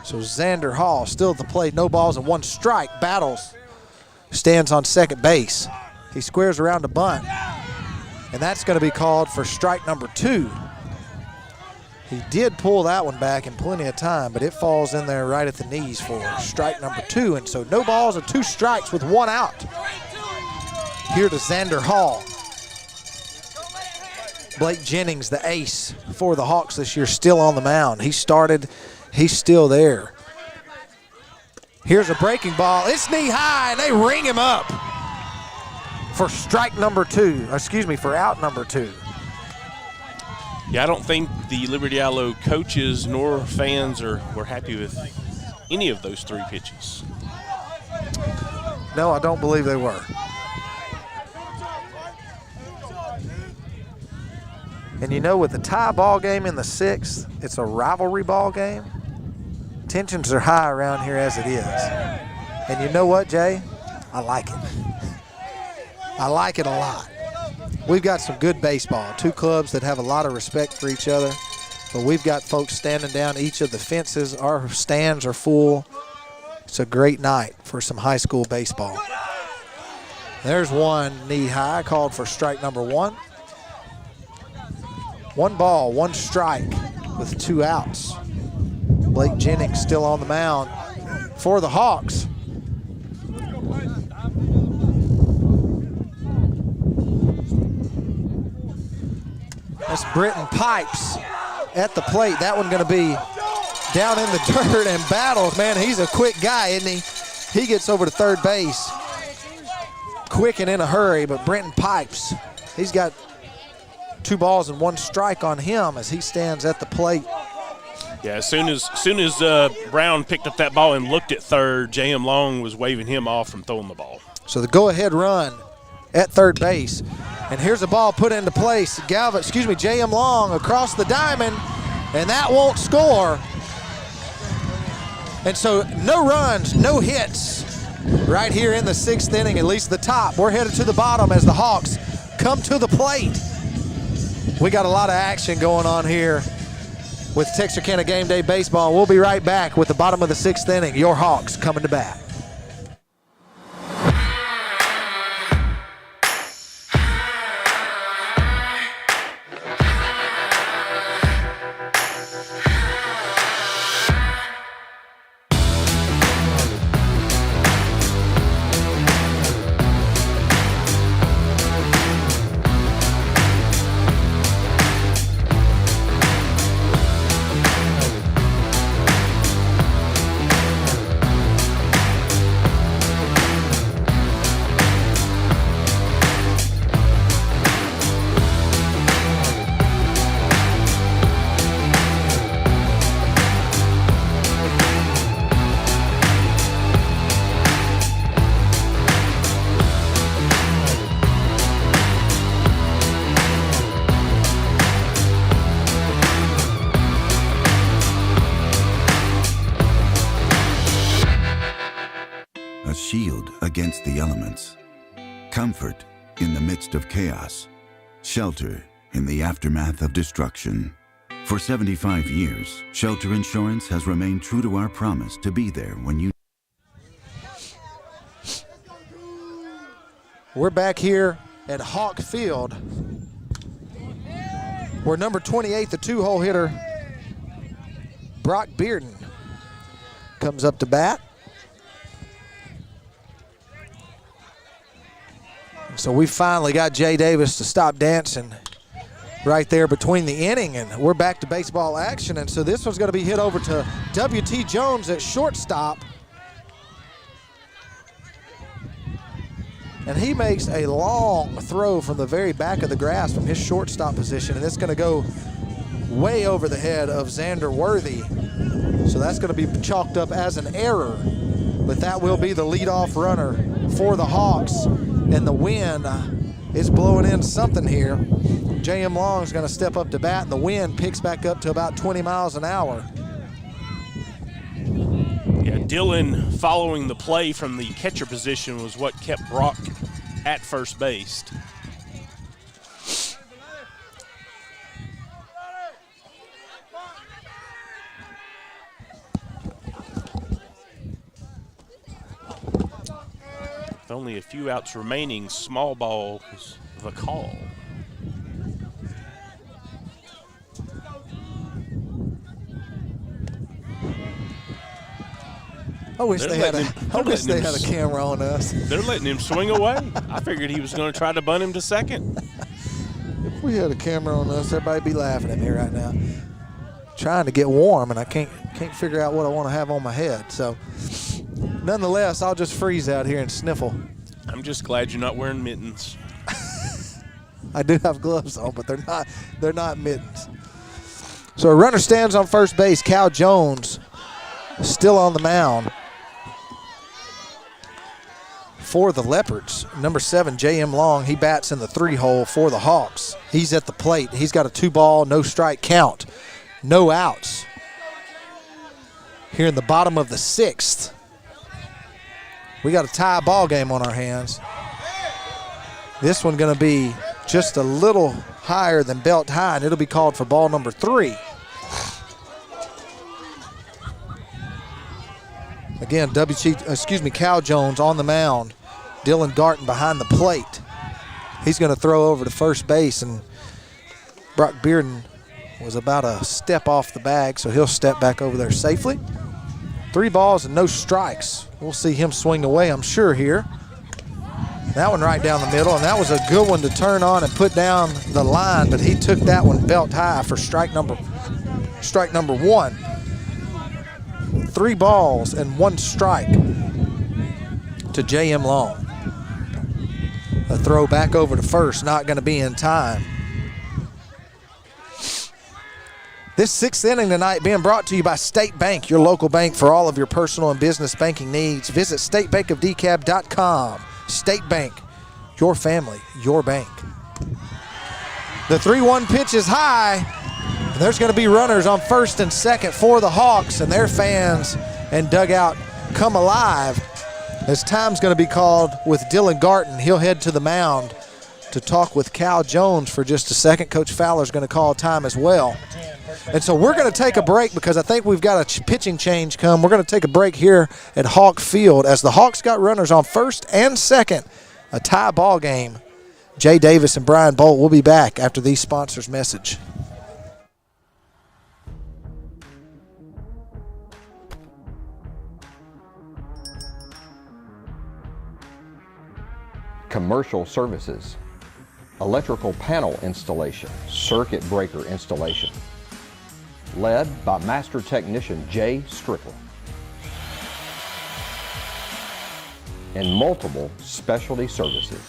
So Xander Hall still at the plate, no balls and 1 strike. Battles, stands on second base. He squares around the bunt, and that's going to be called for strike number 2. He did pull that one back in plenty of time, but it falls in there right at the knees for strike number 2. And so no balls and 2 strikes with 1 out. Here to Xander Hall. Blake Jennings, the ace for the Hawks this year, still on the mound. He started, he's still there. Here's a breaking ball. It's knee high, and they ring him up for strike number 2. Excuse me, for out number 2. Yeah, I don't think the Liberty Eylau coaches nor fans were happy with any of those 3 pitches. No, I don't believe they were. And you know, with the tie ball game in the 6th, it's a rivalry ball game. Tensions are high around here as it is. And you know what, Jay? I like it. I like it a lot. We've got some good baseball. Two clubs that have a lot of respect for each other. But we've got folks standing down each of the fences. Our stands are full. It's a great night for some high school baseball. There's one knee high, called for strike number 1. 1 ball, 1 strike with 2 outs. Blake Jennings still on the mound for the Hawks. That's Britton Pipes at the plate. That one going to be down in the dirt and battles. Man, he's a quick guy, isn't he? He gets over to third base quick and in a hurry, but Brenton Pipes, he's got 2 balls and 1 strike on him as he stands at the plate. Yeah, as soon as Brown picked up that ball and looked at third, J.M. Long was waving him off from throwing the ball. So the go-ahead run at third base. And here's a ball put into place. J.M. Long across the diamond, and that won't score. And so no runs, no hits right here in the 6th inning, at least the top. We're headed to the bottom as the Hawks come to the plate. We got a lot of action going on here with Texarkana Game Day Baseball. We'll be right back with the bottom of the 6th inning. Your Hawks coming to bat. A shield against the elements. Comfort in the midst of chaos. Shelter in the aftermath of destruction. For 75 years, Shelter Insurance has remained true to our promise to be there when you... We're back here at Hawk Field, where number 28, the 2-hole hitter, Brock Bearden, comes up to bat. So we finally got Jay Davis to stop dancing right there between the inning, and we're back to baseball action. And so this one's going to be hit over to W.T. Jones at shortstop. And he makes a long throw from the very back of the grass from his shortstop position, and it's going to go way over the head of Xander Worthy. So that's going to be chalked up as an error, but that will be the leadoff runner for the Hawks. And the wind is blowing in something here. J.M. Long is going to step up to bat, and the wind picks back up to about 20 miles an hour. Yeah, Dillon following the play from the catcher position was what kept Brock at first base. With only a few outs remaining, small ball was the call. I wish they had a camera on us. They're letting him swing away. I figured he was going to try to bunt him to second. If we had a camera on us, everybody'd be laughing at me right now. Trying to get warm, and I can't figure out what I want to have on my head. So, nonetheless, I'll just freeze out here and sniffle. I'm just glad you're not wearing mittens. I do have gloves on, but they're not mittens. So a runner stands on first base. Cal Jones still on the mound for the Leopards. Number 7, J.M. Long, he bats in the 3-hole for the Hawks. He's at the plate. He's got a 2-ball, no strike count. No outs. Here in the bottom of the 6th. We got a tie ball game on our hands. This one going to be just a little higher than belt high, and it'll be called for ball number 3. Again, Cal Jones on the mound. Dylan Garton behind the plate. He's going to throw over to first base, and Brock Bearden was about a step off the bag, so he'll step back over there safely. 3 balls and no strikes. We'll see him swing away, I'm sure, here. That one right down the middle, and that was a good one to turn on and put down the line, but he took that one belt high for strike number 1. 3 balls and 1 strike to J.M. Long. A throw back over to first, not going to be in time. This 6th inning tonight being brought to you by State Bank, your local bank for all of your personal and business banking needs. Visit statebankofdecab.com. State Bank, your family, your bank. The 3-1 pitch is high, and there's going to be runners on first and second for the Hawks, and their fans and dugout come alive as time's going to be called with Dylan Garton. He'll head to the mound to talk with Cal Jones for just a second. Coach Fowler's going to call time as well. And so we're going to take a break because I think we've got a pitching change come. We're going to take a break here at Hawk Field as the Hawks got runners on first and second. A tie ball game. Jay Davis and Brian Bolt will be back after these sponsors' message. Commercial services, electrical panel installation, circuit breaker installation, led by Master Technician Jay Strickland, and multiple specialty services.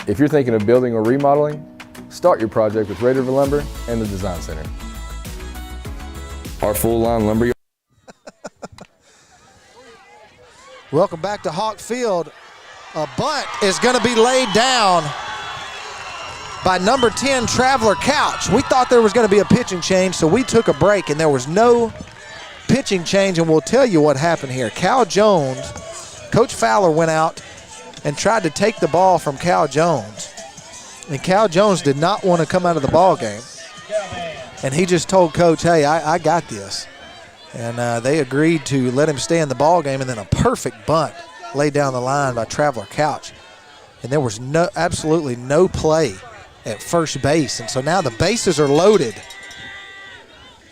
If you're thinking of building or remodeling, start your project with Raider Lumber and the Design Center. Our full-line lumber. Welcome back to Hawk Field. A bunt is going to be laid down by number 10, Traveler Couch. We thought there was going to be a pitching change, so we took a break, and there was no pitching change, and we'll tell you what happened here. Cal Jones, Coach Fowler went out and tried to take the ball from Cal Jones. And Cal Jones did not want to come out of the ball game. And he just told Coach, hey, I got this. And they agreed to let him stay in the ball game, and then a perfect bunt laid down the line by Traveler Couch. And there was absolutely no play at first base. And so now the bases are loaded.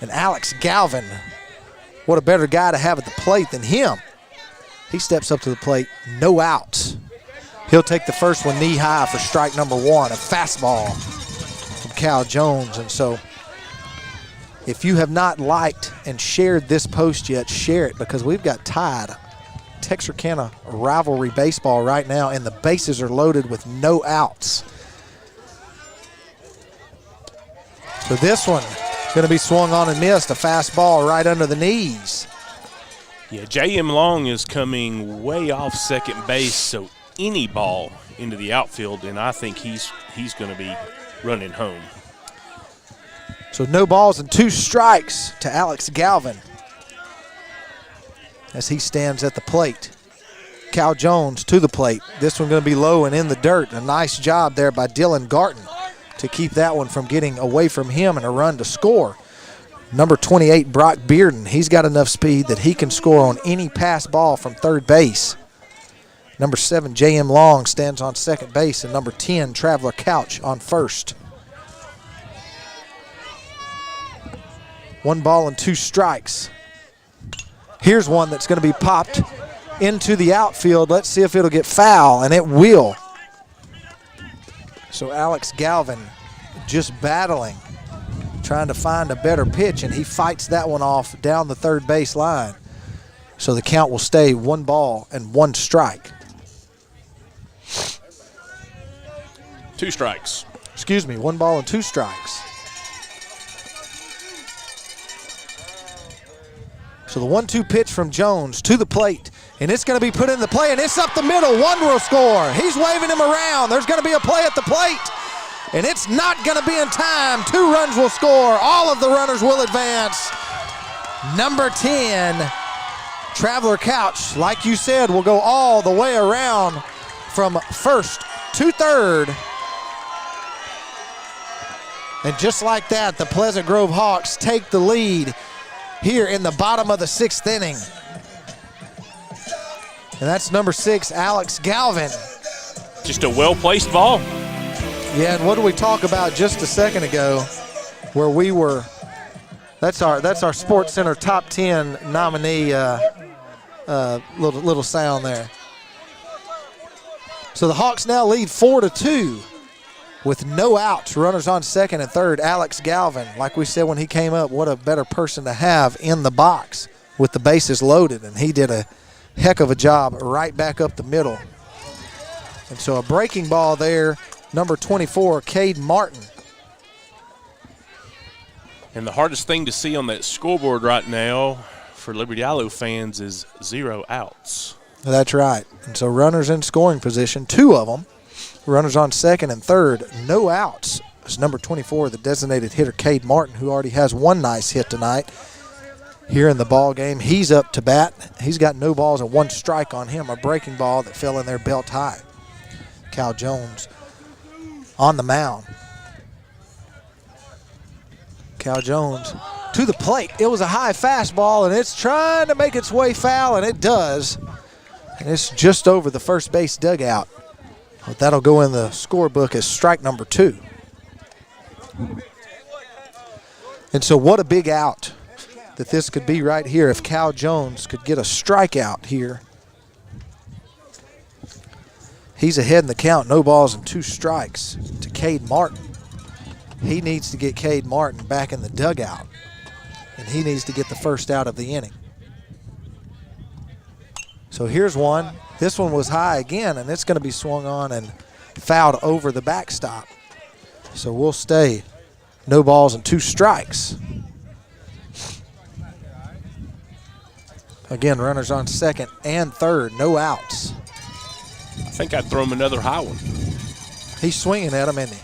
And Alex Galvin, what a better guy to have at the plate than him. He steps up to the plate, no outs. He'll take the first one knee high for strike number 1, a fastball from Cal Jones. And so if you have not liked and shared this post yet, share it, because we've got tied Texarkana rivalry baseball right now, and the bases are loaded with no outs. So this one going to be swung on and missed, a fastball right under the knees. Yeah, J.M. Long is coming way off second base, so any ball into the outfield, and I think he's going to be running home. So no balls and 2 strikes to Alex Galvin as he stands at the plate. Cal Jones to the plate. This one going to be low and in the dirt. A nice job there by Dylan Garton to keep that one from getting away from him and a run to score. Number 28, Brock Bearden, he's got enough speed that he can score on any pass ball from third base. Number 7, J.M. Long stands on second base, and number 10, Traveler Couch on first. 1 ball and 2 strikes. Here's one that's going to be popped into the outfield. Let's see if it'll get foul, and it will. So Alex Galvin just battling, trying to find a better pitch, and he fights that one off down the third base line. So the count will stay 1 ball and 1 strike. 2 strikes. Excuse me, 1 ball and 2 strikes. So the 1-2 pitch from Jones to the plate, and it's going to be put in the play, and it's up the middle. 1 will score. He's waving him around. There's going to be a play at the plate, and it's not going to be in time. 2 runs will score. All of the runners will advance. Number 10, Traveler Couch, like you said, will go all the way around from first to third. And just like that, the Pleasant Grove Hawks take the lead here in the bottom of the 6th inning. And that's number 6, Alex Galvin. Just a well-placed ball. Yeah, and what did we talk about just a second ago where we were, that's our Sports Center top 10 nominee little sound there. So the Hawks now lead 4-2 with no outs, runners on second and third. Alex Galvin, like we said when he came up, what a better person to have in the box with the bases loaded, and he did a heck of a job right back up the middle. And so a breaking ball there, number 24, Cade Martin. And the hardest thing to see on that scoreboard right now for Liberty Eylau fans is 0 outs. That's right. And so runners in scoring position, 2 of them. Runners on second and third, no outs. It's number 24, the designated hitter, Cade Martin, who already has 1 nice hit tonight here in the ball game. He's up to bat. He's got no balls and 1 strike on him, a breaking ball that fell in there belt high. Cal Jones on the mound. Cal Jones to the plate. It was a high fastball, and it's trying to make its way foul, and it does. And it's just over the first base dugout. But that'll go in the scorebook as strike number 2. And so what a big out that this could be right here if Cal Jones could get a strikeout here. He's ahead in the count, no balls and 2 strikes to Cade Martin. He needs to get Cade Martin back in the dugout, and he needs to get the first out of the inning. So here's one. This one was high again, and it's going to be swung on and fouled over the backstop. So we'll stay no balls and 2 strikes. Again, runners on second and third, no outs. I think I'd throw him another high one. He's swinging at him, isn't he?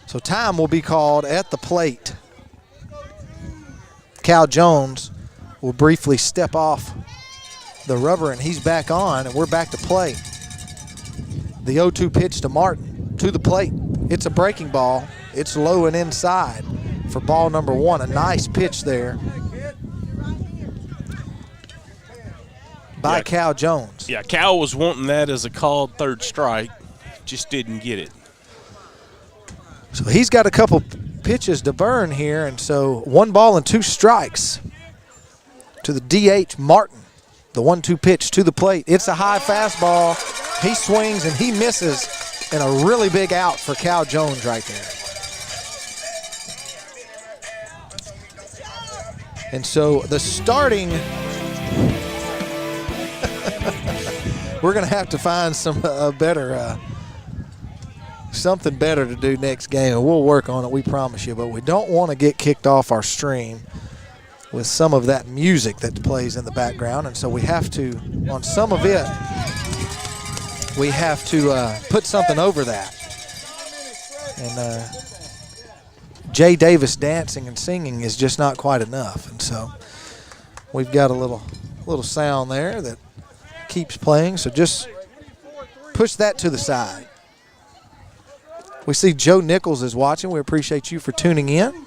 So time will be called at the plate. Cal Jones will briefly step off the rubber, and he's back on, and we're back to play. The 0-2 pitch to Martin to the plate. It's a breaking ball. It's low and inside for ball number 1. A nice pitch there by Cal Jones. Yeah, Cal was wanting that as a called 3rd strike. Just didn't get it. So he's got a couple pitches to burn here, and so 1 ball and 2 strikes to the DH Martin. The 1-2 pitch to the plate. It's a high fastball. He swings and he misses, and a really big out for Cal Jones right there. And so the starting, we're going to have to find some better, something better to do next game, and we'll work on it, we promise you. But we don't want to get kicked off our stream with some of that music that plays in the background, and so we have to, on some of it, we have to put something over that. And Jay Davis dancing and singing is just not quite enough, and so we've got a little sound there that keeps playing, so just push that to the side. We see Joe Nichols is watching. We appreciate you for tuning in.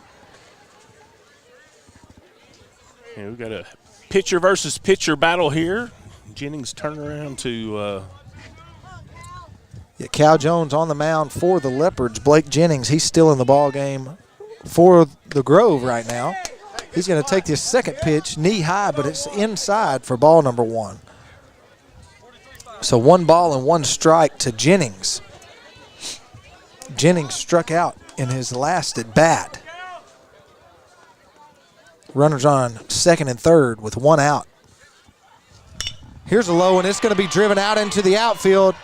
Yeah, we've got a pitcher versus pitcher battle here. Jennings turn around to Cal Jones on the mound for the Leopards. Blake Jennings, he's still in the ball game for the Grove right now. He's going to take this second pitch knee high, but it's inside for ball number 1. So 1 ball and 1 strike to Jennings. Jennings struck out in his last at bat. Runners on second and third with 1 out. Here's a low, and it's going to be driven out into the outfield.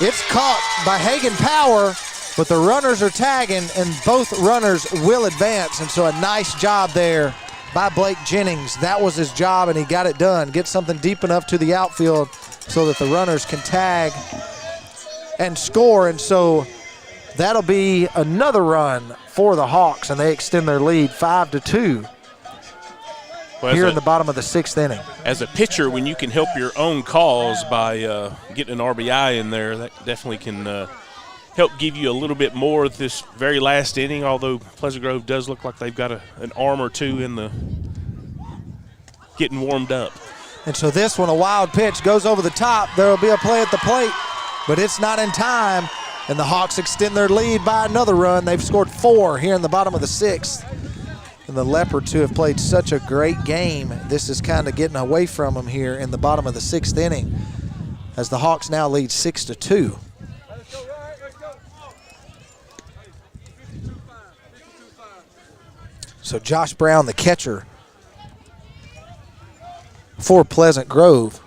It's caught by Hagen Power, but the runners are tagging, and both runners will advance. And so a nice job there by Blake Jennings. That was his job, and he got it done. Get something deep enough to the outfield so that the runners can tag and score. And so that'll be another run for the Hawks, and they extend their lead 5-2 here in the bottom of the 6th inning. As a pitcher, when you can help your own cause by getting an RBI in there, that definitely can help give you a little bit more of this very last inning, although Pleasant Grove does look like they've got an arm or two in the getting warmed up. And so this one, a wild pitch, goes over the top. There will be a play at the plate, but it's not in time, and the Hawks extend their lead by another run. They've scored 4 here in the bottom of the 6th. And the Leopards, who have played such a great game, this is kind of getting away from them here in the bottom of the 6th inning, as the Hawks now lead 6-2. So Josh Brown, the catcher for Pleasant Grove,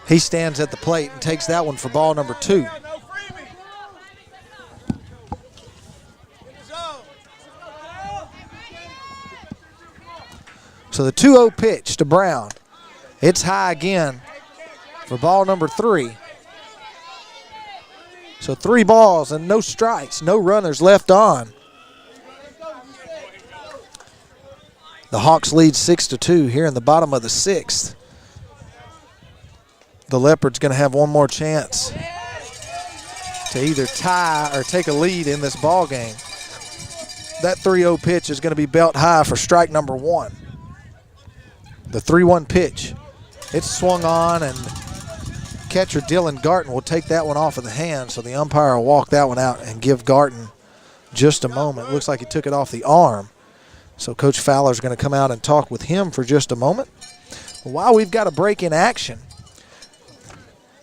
he stands at the plate and takes that one for ball number 2. So the 2-0 pitch to Brown. It's high again for ball number 3. So 3 balls and no strikes, no runners left on. The Hawks lead 6-2 here in the bottom of the 6th. The Leopards going to have one more chance to either tie or take a lead in this ball game. That 3-0 pitch is going to be belt high for strike number 1. The 3-1 pitch. It's swung on, and catcher Dylan Garton will take that one off of the hand, so the umpire will walk that one out and give Garton just a moment. Looks like he took it off the arm. So Coach Fowler's going to come out and talk with him for just a moment. While we've got a break in action,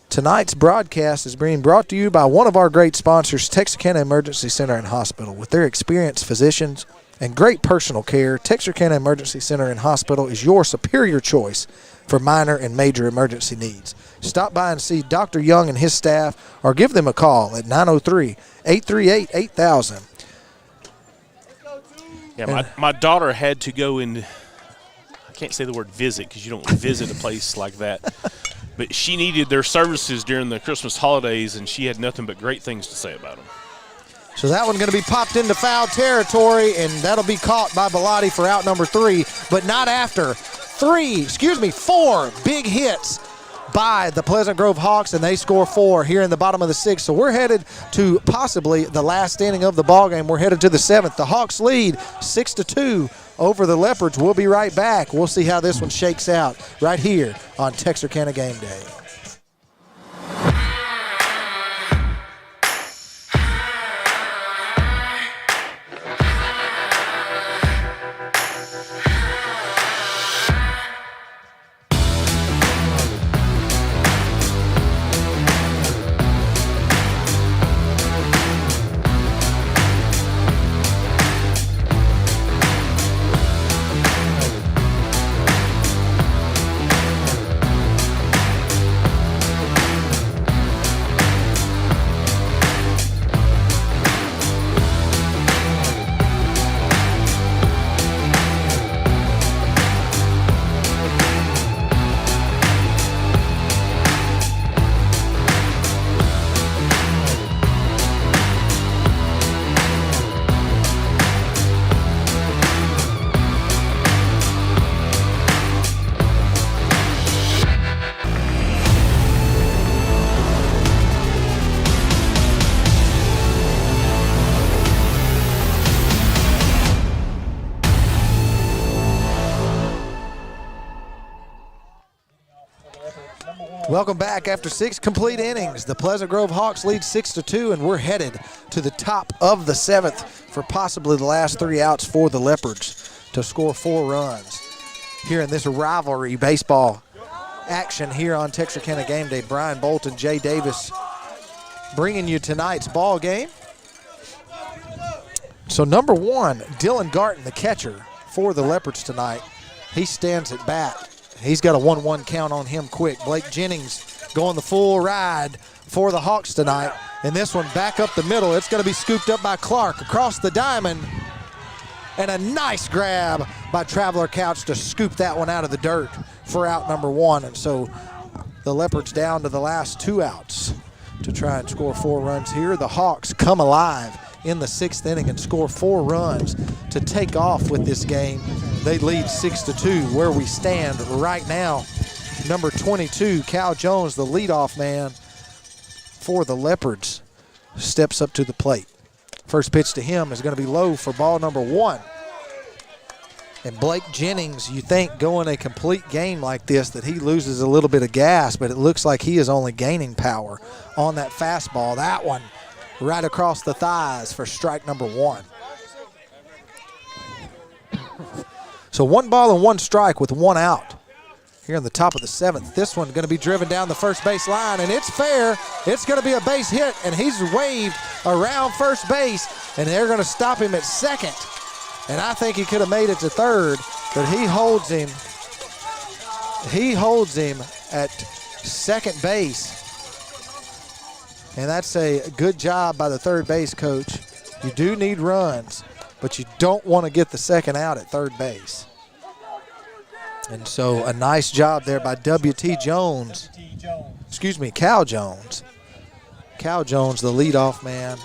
tonight's broadcast is being brought to you by one of our great sponsors, Texarkana Emergency Center and Hospital. With their experienced physicians and great personal care, Texarkana Emergency Center and Hospital is your superior choice for minor and major emergency needs. Stop by and see Dr. Young and his staff, or give them a call at 903-838-8000. Yeah, my daughter had to go and, I can't say the word visit because you don't visit a place like that, but she needed their services during the Christmas holidays, and she had nothing but great things to say about them. So that one's going to be popped into foul territory, and that'll be caught by Bellotti for out number 3, but not after 4 big hits by the Pleasant Grove Hawks, and they score 4 here in the bottom of the 6th. So we're headed to possibly the last inning of the ballgame. We're headed to the 7th. The Hawks lead 6-2 over the Leopards. We'll be right back. We'll see how this one shakes out right here on Texarkana Game Day. Welcome back after 6 complete innings. The Pleasant Grove Hawks lead 6-2, and we're headed to the top of the 7th for possibly the last 3 outs for the Leopards to score 4 runs here in this rivalry baseball action here on Texarkana Game Day. Brian Bolton, Jay Davis bringing you tonight's ball game. So number 1, Dylan Garton, the catcher for the Leopards tonight, he stands at bat. He's got a 1-1 count on him quick. Blake Jennings going the full ride for the Hawks tonight. And this one back up the middle. It's going to be scooped up by Clark across the diamond. And a nice grab by Traveler Couch to scoop that one out of the dirt for out number 1. And so the Leopards down to the last 2 outs to try and score 4 runs here. The Hawks come alive in the 6th inning and score 4 runs to take off with this game. They lead 6-2 where we stand right now. Number 22, Cal Jones, the leadoff man for the Leopards, steps up to the plate. First pitch to him is going to be low for ball number 1. And Blake Jennings, you think going a complete game like this that he loses a little bit of gas, but it looks like he is only gaining power on that fastball. That one right across the thighs for strike number 1. So 1 ball and 1 strike with 1 out here in the top of the 7th. This one going to be driven down the first base line, and it's fair. It's going to be a base hit, and he's waved around first base, and they're going to stop him at second. And I think he could have made it to third, but he holds him. He holds him at second base. And that's a good job by the third base coach. You do need runs, but you don't want to get the second out at third base. And so a nice job there by W.T. Jones. Excuse me, Cal Jones. Cal Jones, the leadoff man.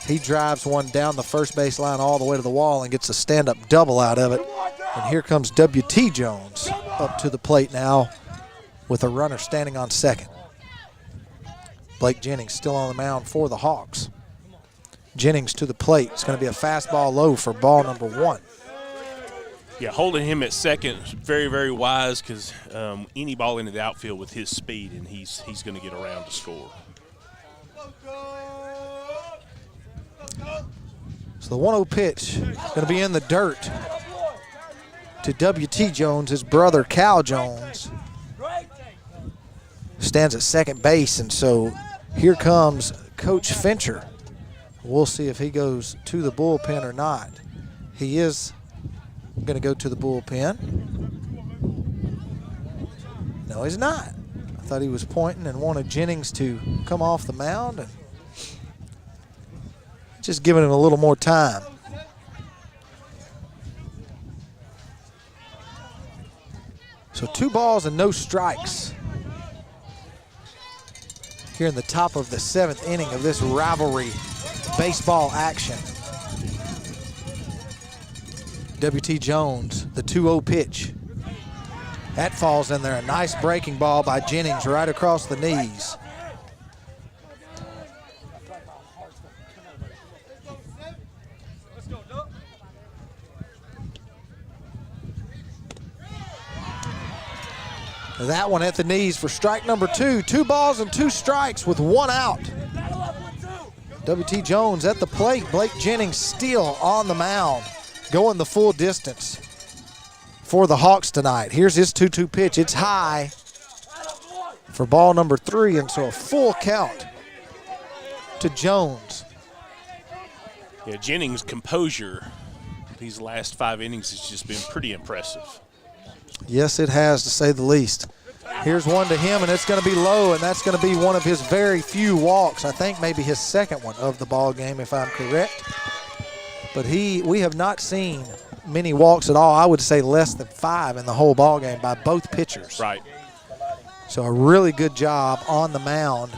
He drives one down the first base line all the way to the wall and gets a stand-up double out of it. And here comes W.T. Jones up to the plate now with a runner standing on second. Blake Jennings still on the mound for the Hawks. Jennings to the plate. It's going to be a fastball low for ball number 1. Yeah, holding him at second is very, very wise because any ball into the outfield with his speed, and he's going to get around to score. So the 1-0 pitch is going to be in the dirt to W.T. Jones. His brother Cal Jones stands at second base, and so here comes Coach Fincher. We'll see if he goes to the bullpen or not. He is going to go to the bullpen. No, he's not. I thought he was pointing and wanted Jennings to come off the mound, and just giving him a little more time. So 2 balls and no strikes here in the top of the 7th inning of this rivalry baseball action. W.T. Jones, the 2-0 pitch. That falls in there. A nice breaking ball by Jennings right across the knees. That one at the knees for strike number 2. 2 balls and 2 strikes with 1 out. W.T. Jones at the plate. Blake Jennings still on the mound, going the full distance for the Hawks tonight. Here's his 2-2 pitch. It's high for ball number 3, and so a full count to Jones. Yeah, Jennings' composure these last 5 innings has just been pretty impressive. Yes, it has, to say the least. Here's one to him, and it's going to be low, and that's going to be one of his very few walks. I think maybe his second one of the ball game, if I'm correct. But we have not seen many walks at all. I would say less than 5 in the whole ball game by both pitchers. Right. So a really good job on the mound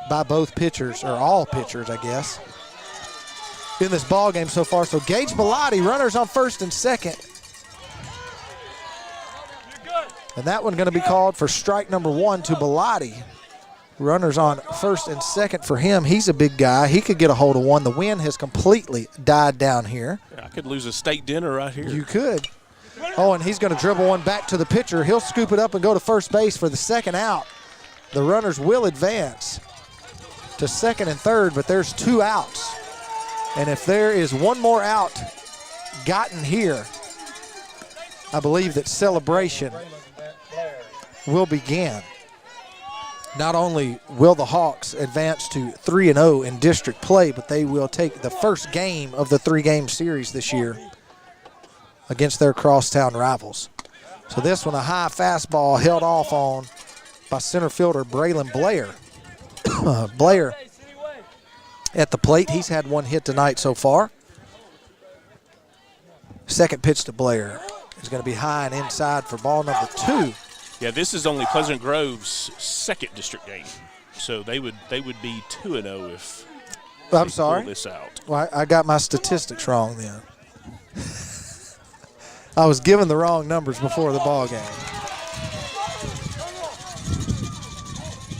by both pitchers, or all pitchers, I guess, in this ball game so far. So Gage Bellotti, runners on first and second. And that one going to be called for strike number 1 to Bellotti. Runners on first and second for him. He's a big guy. He could get a hold of one. The wind has completely died down here. I could lose a steak dinner right here. You could. Oh, and he's going to dribble one back to the pitcher. He'll scoop it up and go to first base for the second out. The runners will advance to second and third, but there's 2 outs. And if there is one more out gotten here, I believe that celebration will begin. Not only will the Hawks advance to 3-0 in district play, but they will take the first game of the 3-game series this year against their crosstown rivals. So this one, a high fastball held off on by center fielder Braylon Blair. Blair at the plate. He's had one hit tonight so far. Second pitch to Blair is going to be high and inside for ball number 2. Yeah, this is only Pleasant Grove's second district game, so they would be 2-0 if I'm they sorry. pull this out. Well, I got my statistics wrong then. I was given the wrong numbers before the ball game.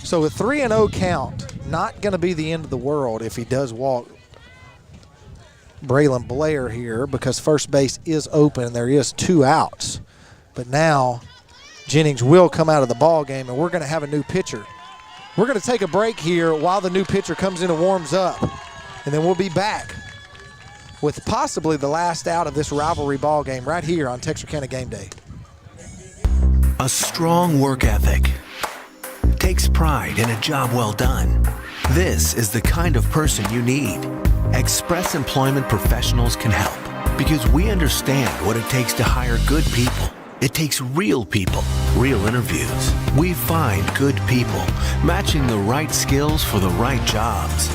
So a 3-0 count, not going to be the end of the world if he does walk Braylon Blair here, because first base is open and there is 2 outs. But now Jennings will come out of the ball game, and we're going to have a new pitcher. We're going to take a break here while the new pitcher comes in and warms up, and then we'll be back with possibly the last out of this rivalry ball game right here on Texarkana Game Day. A strong work ethic takes pride in a job well done. This is the kind of person you need. Express Employment Professionals can help because we understand what it takes to hire good people. It takes real people, real interviews. We find good people, matching the right skills for the right jobs.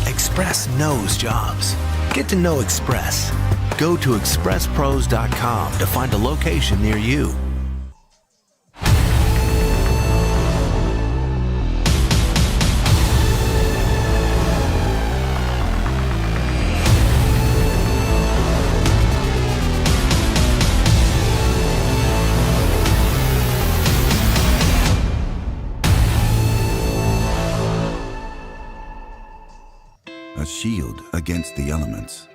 Express knows jobs. Get to know Express. Go to expresspros.com to find a location near you. A shield against the elements,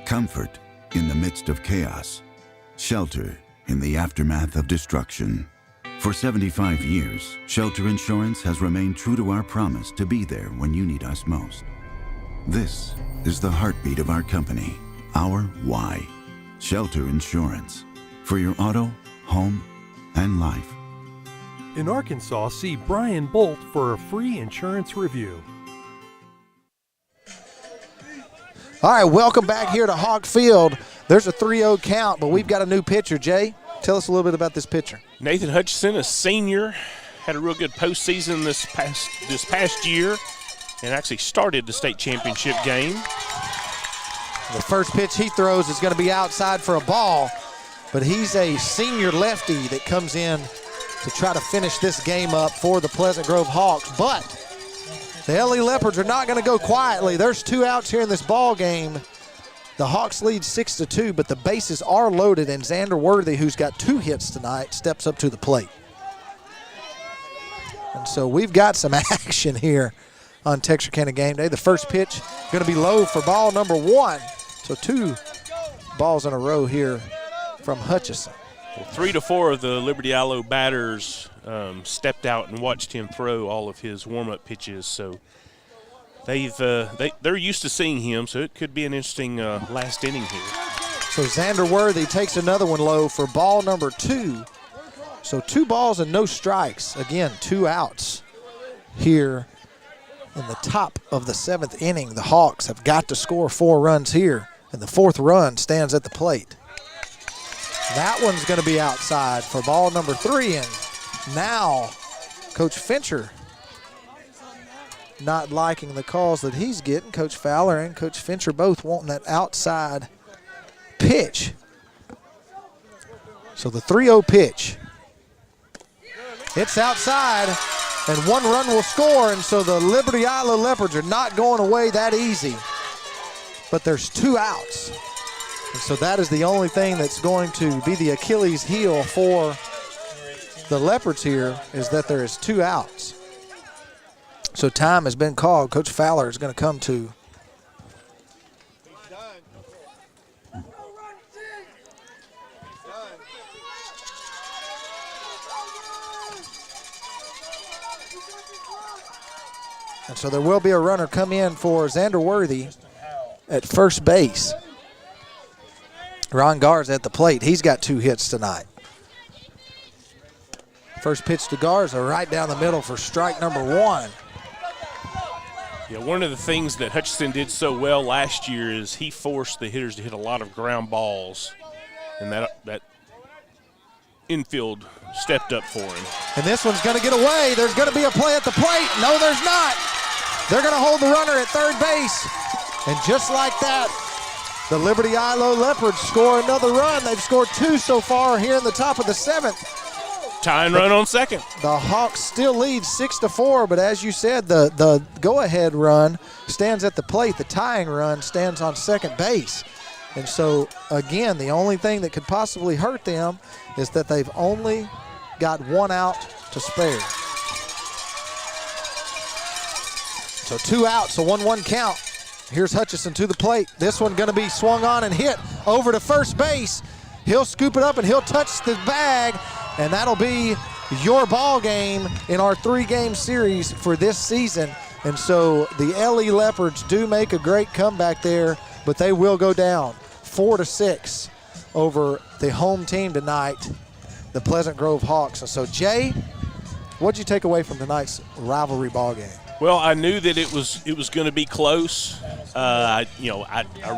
comfort in the midst of chaos, shelter in the aftermath of destruction. For 75 years, Shelter Insurance has remained true to our promise to be there when you need us most. This is the heartbeat of our company, our why. Shelter Insurance, for your auto, home, and life. In Arkansas, see Brian Bolt for a free insurance review. All right, welcome back here to Hawk Field. There's a 3-0 count, but we've got a new pitcher. Jay, tell us a little bit about this pitcher. Nathan Hutchison, a senior, had a real good postseason this past year and actually started the state championship game. The first pitch he throws is going to be outside for a ball, but he's a senior lefty that comes in to try to finish this game up for the Pleasant Grove Hawks. But the Eylau Leopards are not going to go quietly. There's 2 outs here in this ball game. The Hawks lead 6-2, but the bases are loaded, and Xander Worthy, who's got 2 hits tonight, steps up to the plate. And so we've got some action here on Texarkana Game Day. The first pitch going to be low for ball number 1. So 2 balls in a row here from Hutchison. Well, 3 to 4 of the Liberty Eylau batters stepped out and watched him throw all of his warm-up pitches. So they're used to seeing him, so it could be an interesting last inning here. So Xander Worthy takes another one low for ball number 2. So 2 balls and no strikes. Again, 2 outs here in the top of the 7th inning. The Hawks have got to score 4 runs here, and the 4th run stands at the plate. That one's going to be outside for ball number 3, and now Coach Fincher not liking the calls that he's getting. Coach Fowler and Coach Fincher both wanting that outside pitch. So the 3-0 pitch. It's outside, and 1 run will score, and so the Liberty Eylau Leopards are not going away that easy. But there's 2 outs. And so that is the only thing that's going to be the Achilles heel for the Leopards here, is that there is 2 outs. So time has been called. Coach Fowler is going to come to. And so there will be a runner come in for Xander Worthy at first base. Ron Garza at the plate. He's got 2 hits tonight. First pitch to Garza right down the middle for strike number 1. Yeah, one of the things that Hutchison did so well last year is he forced the hitters to hit a lot of ground balls, and that infield stepped up for him. And this one's going to get away. There's going to be a play at the plate. No, there's not. They're going to hold the runner at third base. And just like that, the Liberty Eylau Leopards score another run. They've scored 2 so far here in the top of the 7th. Tying run on second. The Hawks still lead 6-4, but as you said, the go-ahead run stands at the plate. The tying run stands on second base. And so, again, the only thing that could possibly hurt them is that they've only got 1 out to spare. So 2 outs, a 1-1 count. Here's Hutchison to the plate. This one going to be swung on and hit over to first base. He'll scoop it up and he'll touch the bag, and that'll be your ball game in our 3-game series for this season. And so the LE Leopards do make a great comeback there, but they will go down 4-6 over the home team tonight, the Pleasant Grove Hawks. And so, Jay, what'd you take away from tonight's rivalry ball game? Well, I knew that it was going to be close. I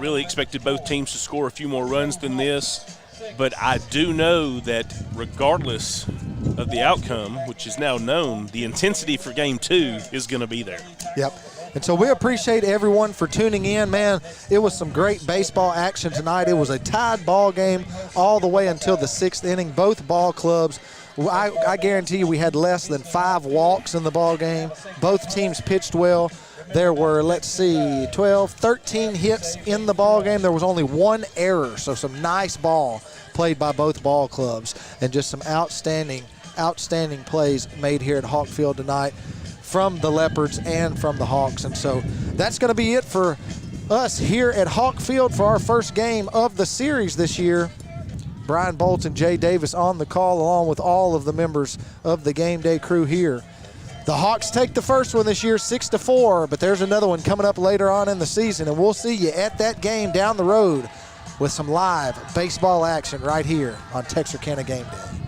really expected both teams to score a few more runs than this, but I do know that regardless of the outcome, which is now known, the intensity for Game 2 is going to be there. Yep. And so we appreciate everyone for tuning in. Man, it was some great baseball action tonight. It was a tied ball game all the way until the 6th inning. Both ball clubs, I guarantee you we had less than 5 walks in the ball game. Both teams pitched well. There were, 13 hits in the ball game. There was only 1 error, so some nice ball played by both ball clubs, and just some outstanding plays made here at Hawk Field tonight from the Leopards and from the Hawks. And so that's going to be it for us here at Hawk Field for our first game of the series this year. Brian Bolt and Jay Davis on the call, along with all of the members of the game day crew here. The Hawks take the first one this year, 6-4, but there's another one coming up later on in the season, and we'll see you at that game down the road with some live baseball action right here on Texarkana Game Day.